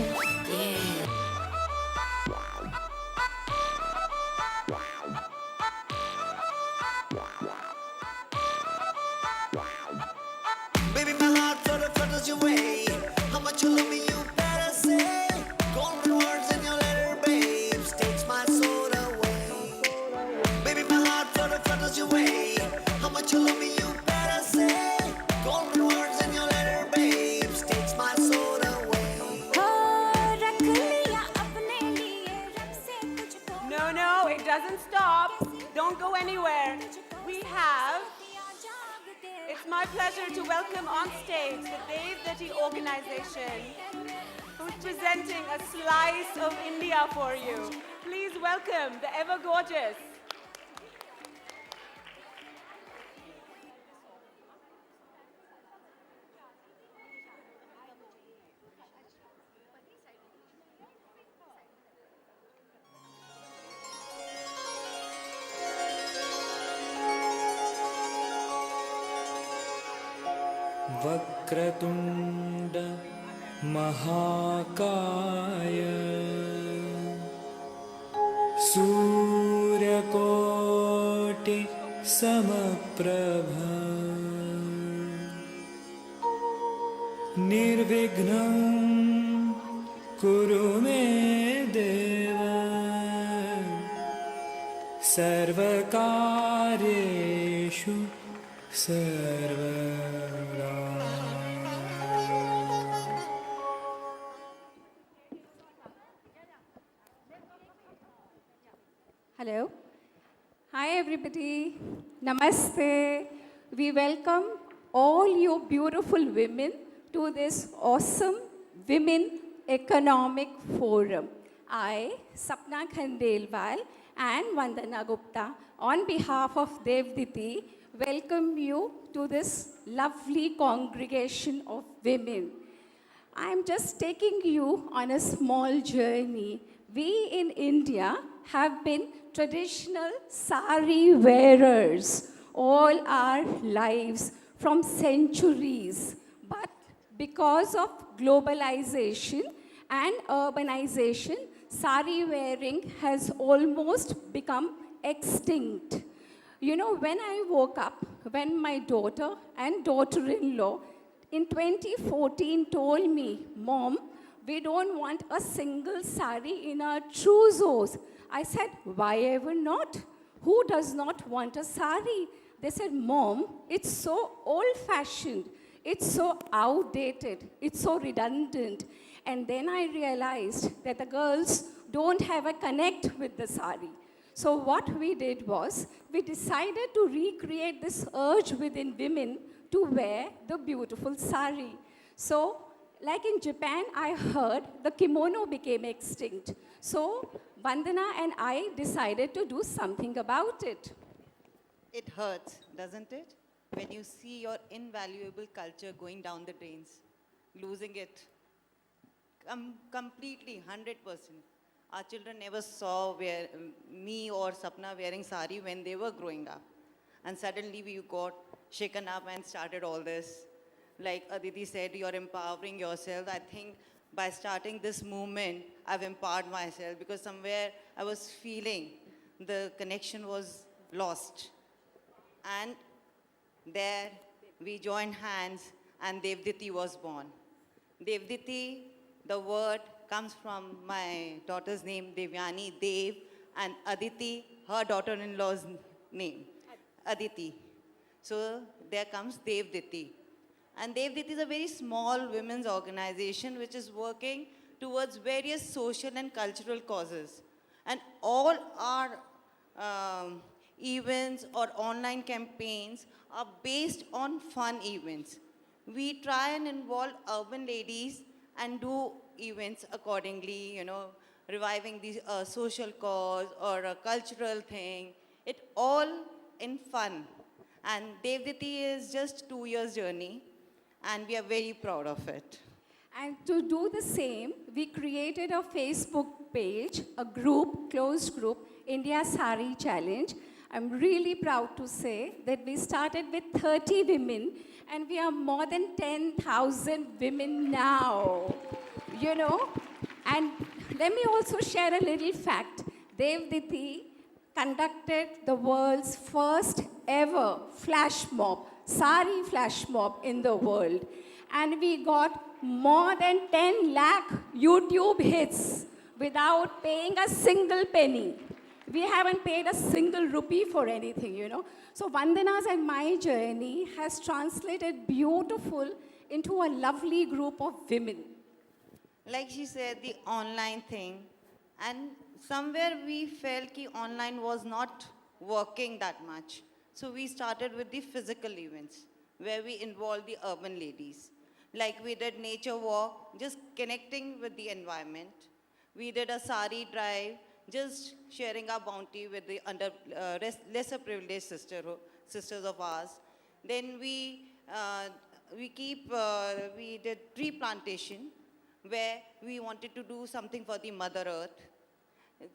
Baby, my heart flutters your way. How much you love me, you better say. Golden words in your letter, babes, takes my soul away. Baby, my heart flutters your way. How much you love me, you better say. Golden words in your letter, babes, takes my soul away. हो रख लिया अपने लिए रब से तुझको. No, it doesn't stop. Don't go anywhere. We have. It's my pleasure to welcome on stage the Day-1 organization, who's presenting a slice of India for you. Please welcome the ever gorgeous वक्रतुण्ड महाकाय सूर्यकोटि समप्रभा निर्विघ्नं कुरु मे देव सर्वकार्येषु सर्वदा. Hello. Hi, everybody. Namaste. We welcome all you beautiful women to this awesome Women Economic Forum. I, Sapna Khandelwal and Vandana Gupta, on behalf of Aditi, welcome you to this lovely congregation of women. I'm just taking you on a small journey. We in India have been traditional sari wearers all our lives from centuries. But because of globalization and urbanization, sari wearing has almost become extinct. You know, when I woke up, when my daughter and daughter-in-law in 2014 told me, Mom, we don't want a single sari in our trousers. I said, why ever not? Who does not want a sari? They said, Mom, it's so old-fashioned. It's so outdated. It's so redundant. And then I realized that the girls don't have a connect with the sari. So what we did was, we decided to recreate this urge within women to wear the beautiful sari. So, like in Japan, I heard the kimono became extinct. So, Vandana and I decided to do something about it. It hurts, doesn't it? When you see your invaluable culture going down the drains, losing it completely, 100%. Our children never saw me or Sapna wearing sari when they were growing up. And suddenly we got shaken up and started all this. Like Aditi said, you're empowering yourself. I think by starting this movement, I've empowered myself because somewhere I was feeling the connection was lost. And there we joined hands and Aditi was born. Aditi, the word comes from my daughter's name, Devyani, Dev, and Aditi, her daughter-in-law's name, Aditi. So there comes Devditi. And Devditi is a very small women's organization which is working towards various social and cultural causes. And all our events or online campaigns are based on fun events. We try and involve urban ladies and do events accordingly, you know, reviving the social cause or a cultural thing. It all in fun. And Devditi is just 2 years journey and we are very proud of it. And to do the same, we created a Facebook page, a group, closed group, India Sari Challenge. I'm really proud to say that we started with 30 women and we are more than 10,000 women now, you know. And let me also share a little fact. Devditi conducted the world's first ever flash mob, sari flash mob in the world. And we got more than 10 lakh YouTube hits without paying a single penny. We haven't paid a single rupee for anything, you know. So Vandana's and my journey has translated beautiful into a lovely group of women. Like she said, the online thing. And somewhere we felt that online was not working that much. So we started with the physical events where we involved the urban ladies. Like we did nature walk, just connecting with the environment. We did a sari drive, just sharing our bounty with the lesser privileged sisters of ours. Then we did tree plantation, where we wanted to do something for the Mother Earth.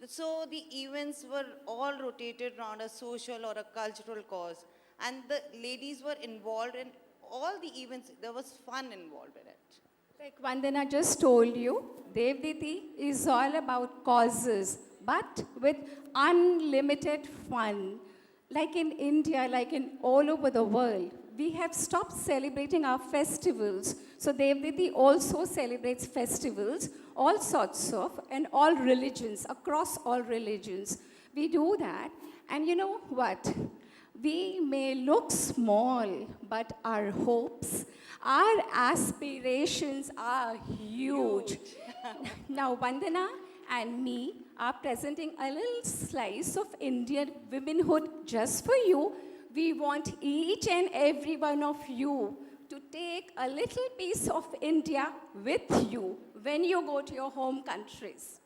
So the events were all rotated around a social or a cultural cause. And the ladies were involved in all the events, there was fun involved in it. Like Vandana just told you, Devditi is all about causes, but with unlimited fun. Like in India, like in all over the world, we have stopped celebrating our festivals. So Devditi also celebrates festivals, all sorts of, and all religions, across all religions. We do that, and you know what? We may look small, but our hopes, our aspirations are huge. Now, Vandana and me are presenting a little slice of Indian womanhood just for you. We want each and every one of you to take a little piece of India with you when you go to your home countries.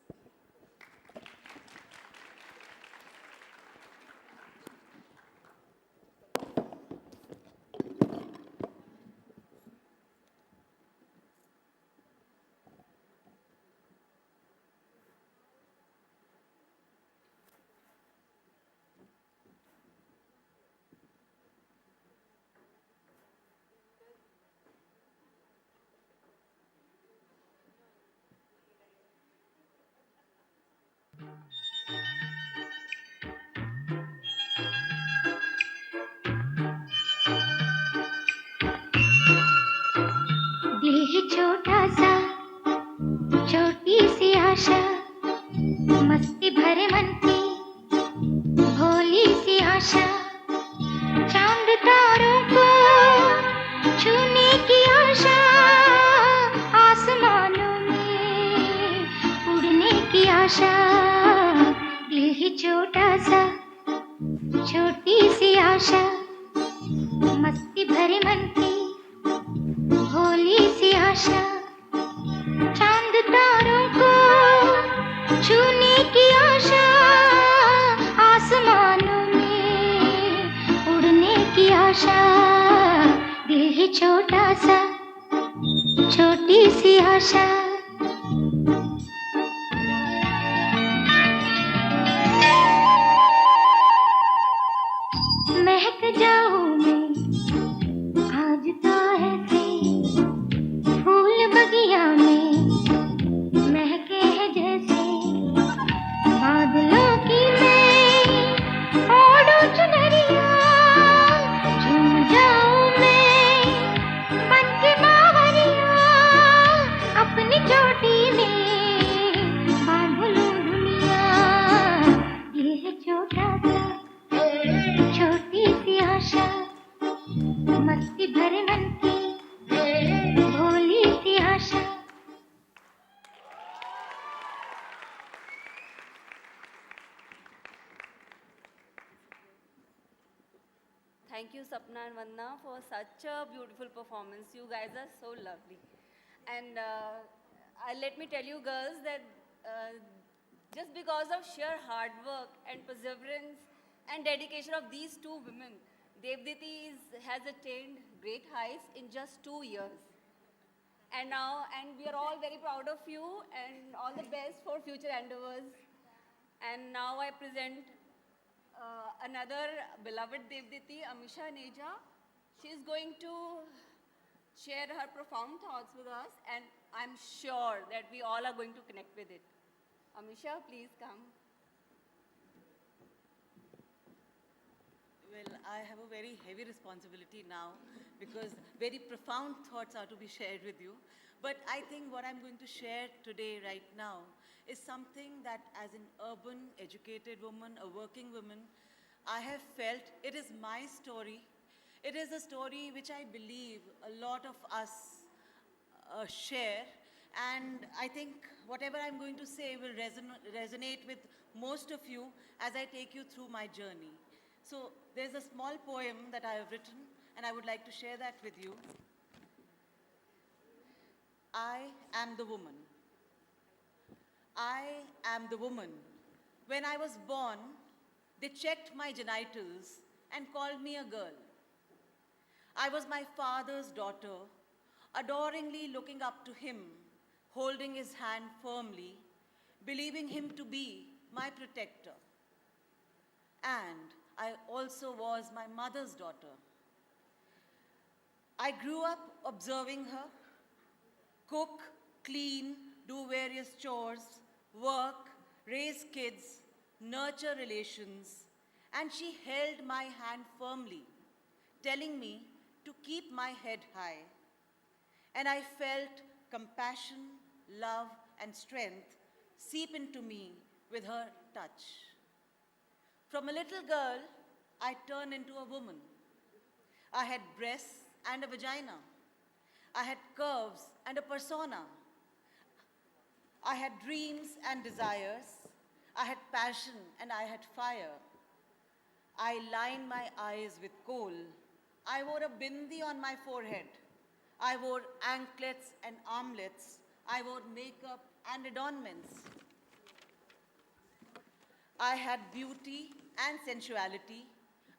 दिल ही छोटा सा छोटी सी आशा मस्ती भरे मन की भोली सी आशा चांद तारों को छूने की आशा आसमानों में उड़ने की आशा दिल ही छोटा सा छोटी सी आशा मस्ती भरे मन की भोली सी आशा चांद तारों को छूने की आशा आसमानों में उड़ने की आशा दिल ही छोटा सा छोटी सी आशा महक जाऊं मैं आज तो ऐसे फूल बगिया में महके हैं जैसे बादलों की मैं ओढ़ूं चुनरिया झूम जाऊं मैं बन के बावरिया अपनी चोटी में बांध लूं दुनिया ये है छोटा सा छोटी सी आशा मस्ती भरे मन की भोली सी आशा Thank you, Sapna and Vandana, for such a beautiful performance. You guys are so lovely. And let me tell you, girls, that just because of sheer hard work and perseverance and dedication of these two women, Devditi has attained great heights in just 2 years. And we are all very proud of you and all the best for future endeavors. And now I present another beloved Devditi, Amisha Neja. She is going to share her profound thoughts with us, and I'm sure that we all are going to connect with it. Amisha, please come. Well, I have a very heavy responsibility now because very profound thoughts are to be shared with you. But I think what I'm going to share today, right now, is something that as an urban, educated woman, a working woman, I have felt it is my story. It is a story which I believe a lot of us share. And I think whatever I'm going to say will resonate with most of you as I take you through my journey. So there's a small poem that I have written, and I would like to share that with you. I am the woman. I am the woman. When I was born, they checked my genitals and called me a girl. I was my father's daughter, adoringly looking up to him, holding his hand firmly, believing him to be my protector. And I also was my mother's daughter. I grew up observing her cook, clean, do various chores, work, raise kids, nurture relations, and she held my hand firmly, telling me to keep my head high. And I felt compassion, love, and strength seep into me with her touch. From a little girl, I turned into a woman. I had breasts and a vagina. I had curves and a persona. I had dreams and desires. I had passion and I had fire. I lined my eyes with coal. I wore a bindi on my forehead. I wore anklets and armlets. I wore makeup and adornments. I had beauty and sensuality.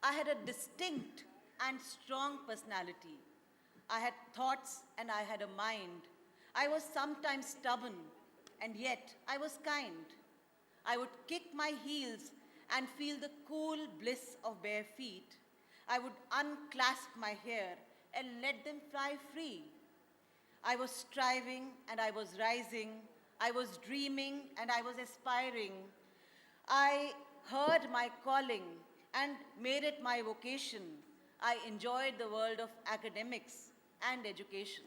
I had a distinct and strong personality. I had thoughts and I had a mind. I was sometimes stubborn, and yet I was kind. I would kick my heels and feel the cool bliss of bare feet. I would unclasp my hair and let them fly free. I was striving and I was rising. I was dreaming and I was aspiring. I heard my calling and made it my vocation. I enjoyed the world of academics and education.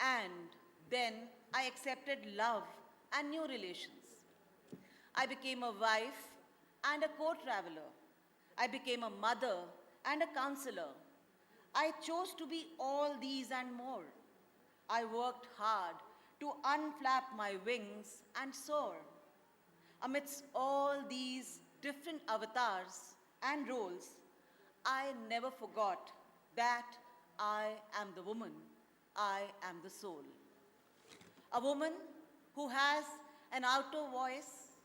And then I accepted love and new relations. I became a wife and a co-traveler. I became a mother and a counselor. I chose to be all these and more. I worked hard to unflap my wings and soar. Amidst all these different avatars and roles, I never forgot that I am the woman, I am the soul. A woman who has an outer voice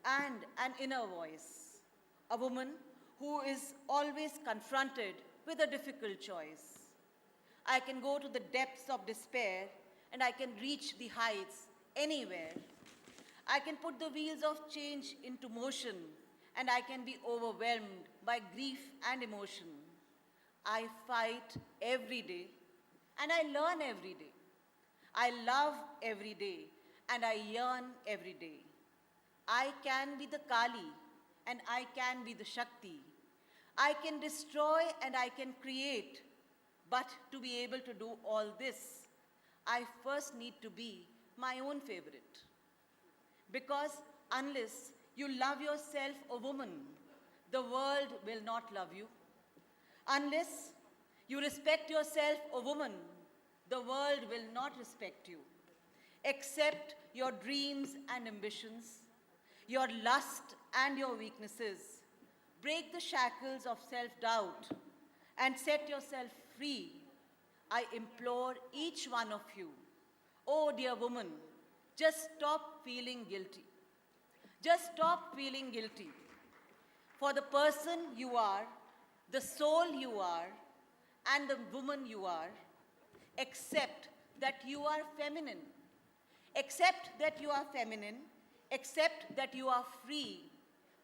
and an inner voice. A woman who is always confronted with a difficult choice. I can go to the depths of despair and I can reach the heights anywhere. I can put the wheels of change into motion and I can be overwhelmed by grief and emotion. I fight every day and I learn every day. I love every day and I yearn every day. I can be the Kali and I can be the Shakti. I can destroy and I can create. But to be able to do all this, I first need to be my own favorite. Because unless you love yourself a woman, the world will not love you. Unless you respect yourself a woman, the world will not respect you. Accept your dreams and ambitions, your lust and your weaknesses. Break the shackles of self-doubt and set yourself free. I implore each one of you, oh dear woman, just stop feeling guilty. Just stop feeling guilty. For the person you are, the soul you are, and the woman you are, accept that you are feminine. Accept that you are feminine. Accept that you are free.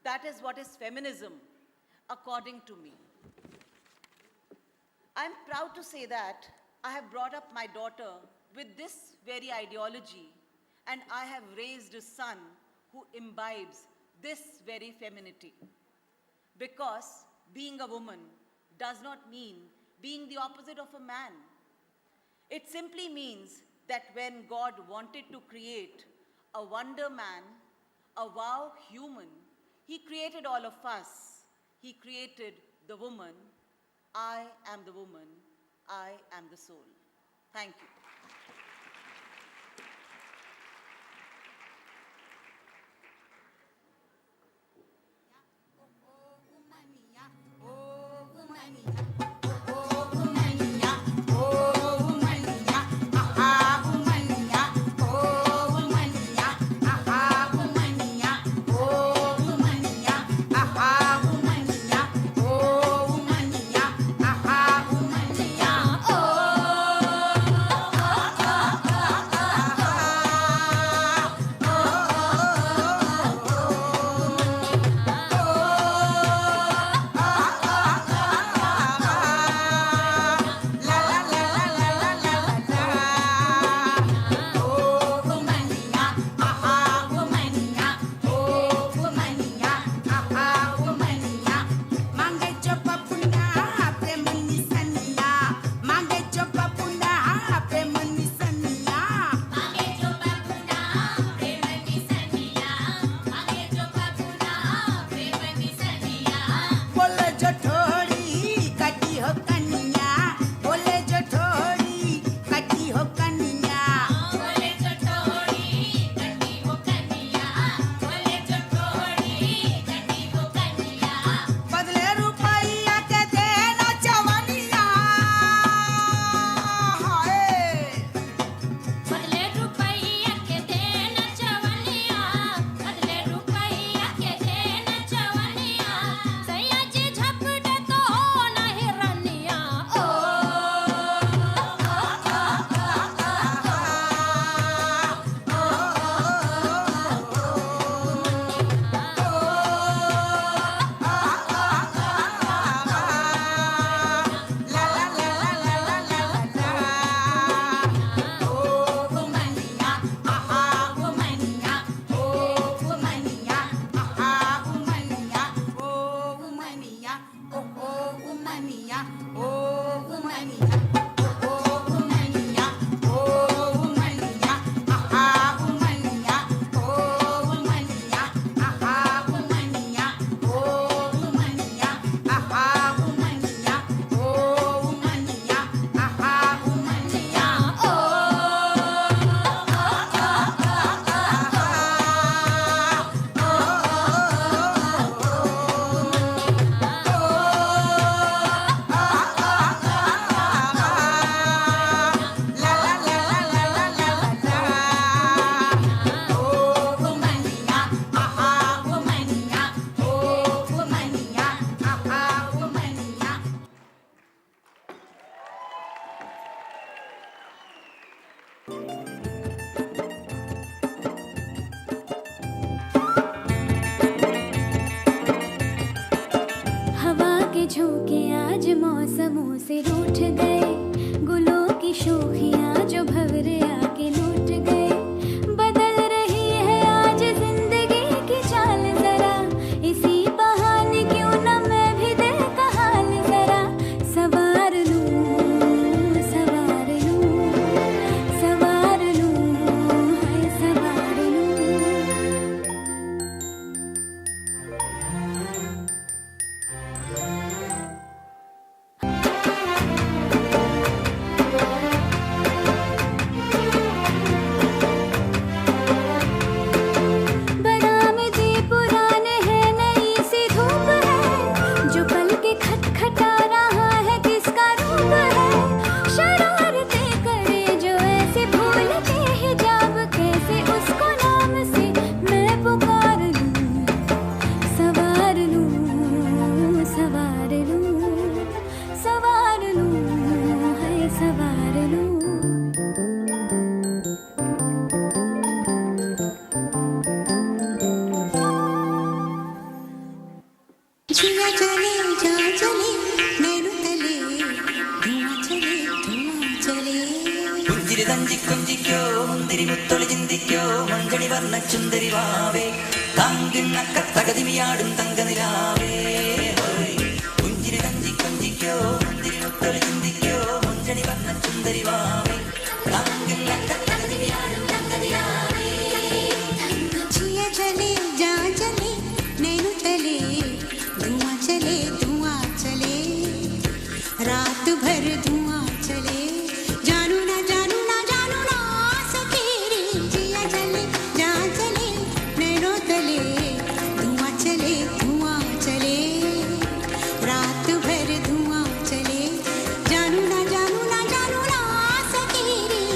That is what is feminism, according to me. I'm proud to say that I have brought up my daughter with this very ideology, and I have raised a son who imbibes this very femininity. Because being a woman does not mean being the opposite of a man. It simply means that when God wanted to create a wonder man, a wow human, He created all of us. He created the woman. I am the woman. I am the soul. Thank you. से रूठ गए गुलों की शोखियाँ जो भंवरे आके लूट गए बदल रही है आज जिंदगी की चाल जरा इसी बहाने क्यों न मैं भी दिल का हाल जरा सवार लूं सवार लूं सवार लूं हाय सवार लूं बादाम जी पुराने हैं नई सी धूप है जो पल के खटखटा रहा है किसका रूप है शरारतें करे जो ऐसे भूल के हिजाब कैसे उसको नाम से मैं पुकार लूं सवार लूं सवार लूं सवार लूं है सवार लूं जिया चले जा चले नैनु तले धुआं चले പുഞ്ചിരി തഞ്ചിക്കൊഞ്ചിക്കോ മുന്തിരി മുത്തൊളി ചിന്തിക്കോ മഞ്ചണി വർണ്ണ ചുന്ദരി വാവേ കാങ്കിണ്ണക്ക തകതിമിയാടും തങ്കനിലാവേ പുഞ്ചിരി തഞ്ചിക്കൊഞ്ചിക്കോ മുന്തിരി മുത്തൊളി ചിന്തിക്കോ മഞ്ചണി വർണ്ണ ചുന്ദരി വാവേ കാങ്കിണ്ണക്ക തകതിമിയാടും തങ്കനിലാവേ जिया चले जा चले नैनु तले धुआं चले रात भर धुआं चले जानू ना सकेरी जिया चले जा चले नैनो तले धुआं चले रात भर धुआं चले जानू ना सकेरी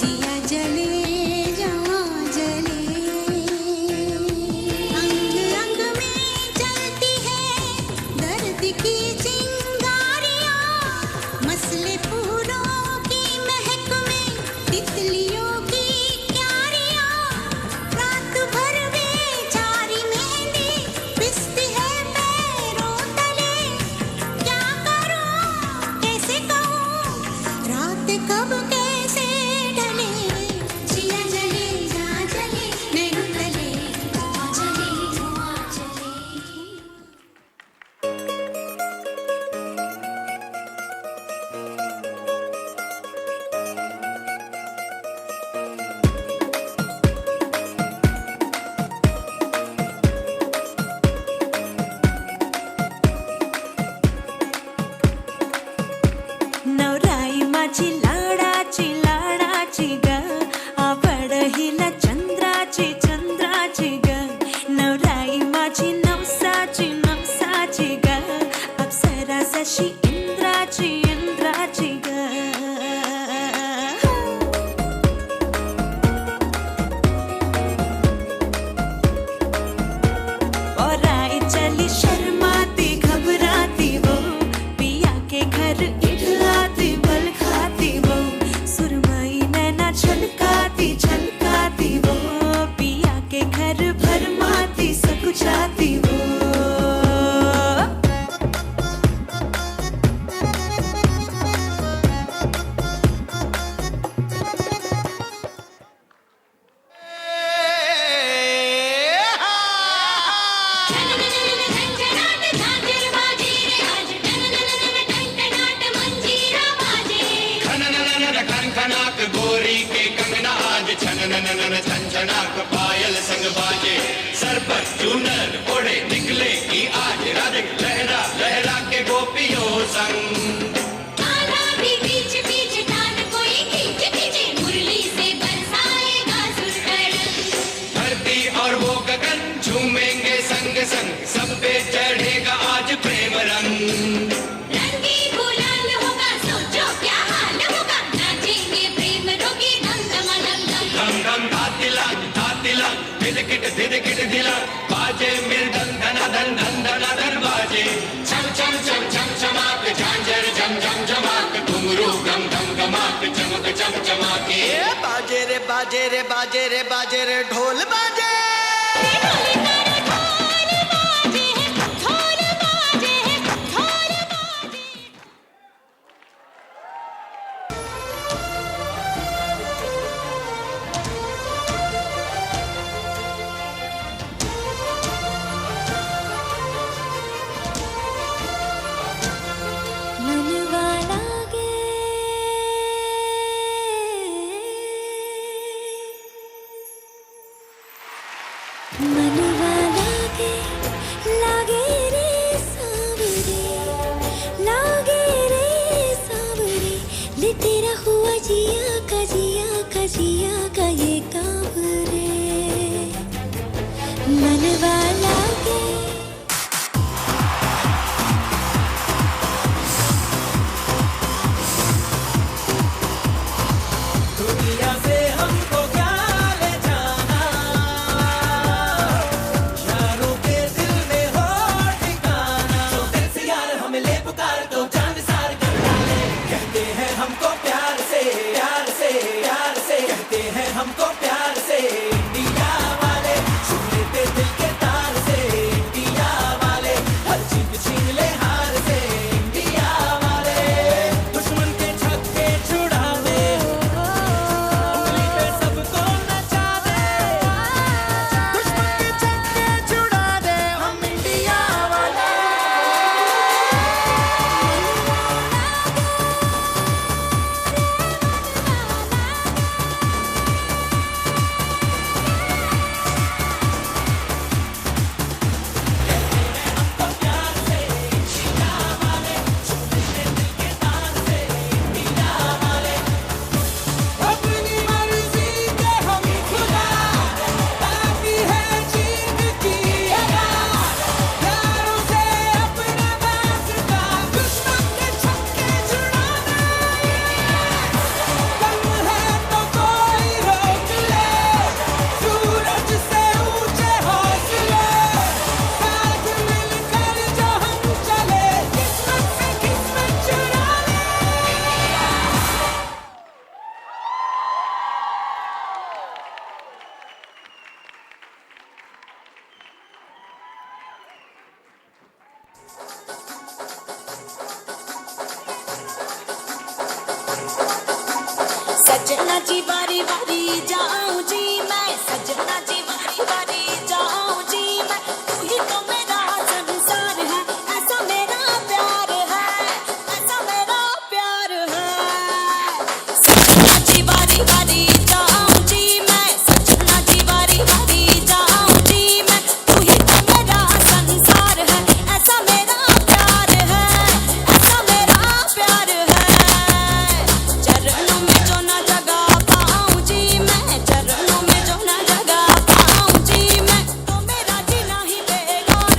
जिया जले जा जले अंग अंग में चलती है दर्द की चिंगारियां मसले फूलों की महक में तितलियों की क्यारियां रात भर बेचारी मेहंदी पिसती है पैरों तले क्या करूं कैसे कहूं रात कब कैसे ढले जिया जले जा जले नैनु तले धुआं चले नवराई माझी लाडाची ग आवड हिला चंद्राची ग नवराई माझी नवसाची ग अप्सरा जशी इंद्राची ग और आई चली शर्माती घबराती वो पिया के घर इठलाती बल खाती वो सुरमई नैना छलकाती वो पिया के घर भरमाती सकुचाती वो खनखनाक गोरी के कंगना आज छनननन छनछनाक पायल संग बाजे सर पर चूनर ओढ़े निकले की आज राधे लहरा लहरा के गोपियों संग आधा भी बीच बीच डाल कोई खींच खींचे मुरली से बरसाएगा सुरकड़ धरती और वो गगन झूमेंगे संग संग सब पे चढ़ेगा आज प्रेम रंग रंगी गुलाल होगा सोचो क्या हाल होगा नाचेंगे प्रेम रोगी धम धम धम धम धातिला धिदकिट धिला बाजे मृदंग धनाधन धन धनाधन बाजे छम छम छम छम छमाक झांझर झम झम झमाक घुंघरू गम गम गमाक चमक चम चमाके बाजे रे बाजे रे बाजे रे बाजे रे ढोल बाजे बुरा लगे। दुनिया से हमको क्या ले जाना, यारों के दिल में हो ठिकाना। जो दिल से यार हमें ले पुकार तो जान सार कर डाले। कहते हैं हमको प्यार से, प्यार से, प्यार से। कहते हैं हमको प्यार से इंडिया वाले। छू लेते दिल के तार से इंडिया वाले। हर चीज छीन ले हार से इंडिया वाले। दुश्मन के छक्के छुड़ा दे, उंगली पे सबको नचा दे। दुश्मन के छक्के छुड़ा दे, हम इंडिया वाले। अपनी मर्जी के हम खुदा, बाकी है जीत की अदा। यारों से अपने वास्ता, दुश्मन के छक्के छुड़ा दे। दम है तो कोई रोक ले, सूरज से ऊंचे हौसले। साथ मिलकर जो हम चले, किस्मत से किस्मत चुरा ले। सजना जी बारी बारी जाऊं जी मैं, सजना जी बारी बारी जाऊं जी मैं। तू ही तो मेरा संसार है, ऐसा मेरा प्यार है, ऐसा मेरा प्यार है। सजना जी बारी बारी जाऊं जी मैं, सजना जी बारी बारी जाऊं जी मैं। तू ही तो मेरा संसार है, ऐसा मेरा प्यार है, ऐसा मेरा प्यार है। चरणों में जो ना जगा पाऊं जी मैं, चरणों में जो ना जगा पाऊं जी मैं। तो मेरा जीना ही बेकार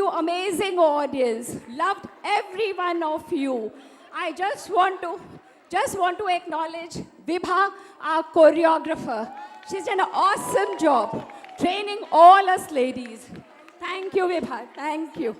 you amazing audience. Loved every one of you. I just want to acknowledge Vibha, our choreographer. She's done an awesome job training all us ladies. Thank you, Vibha. Thank you.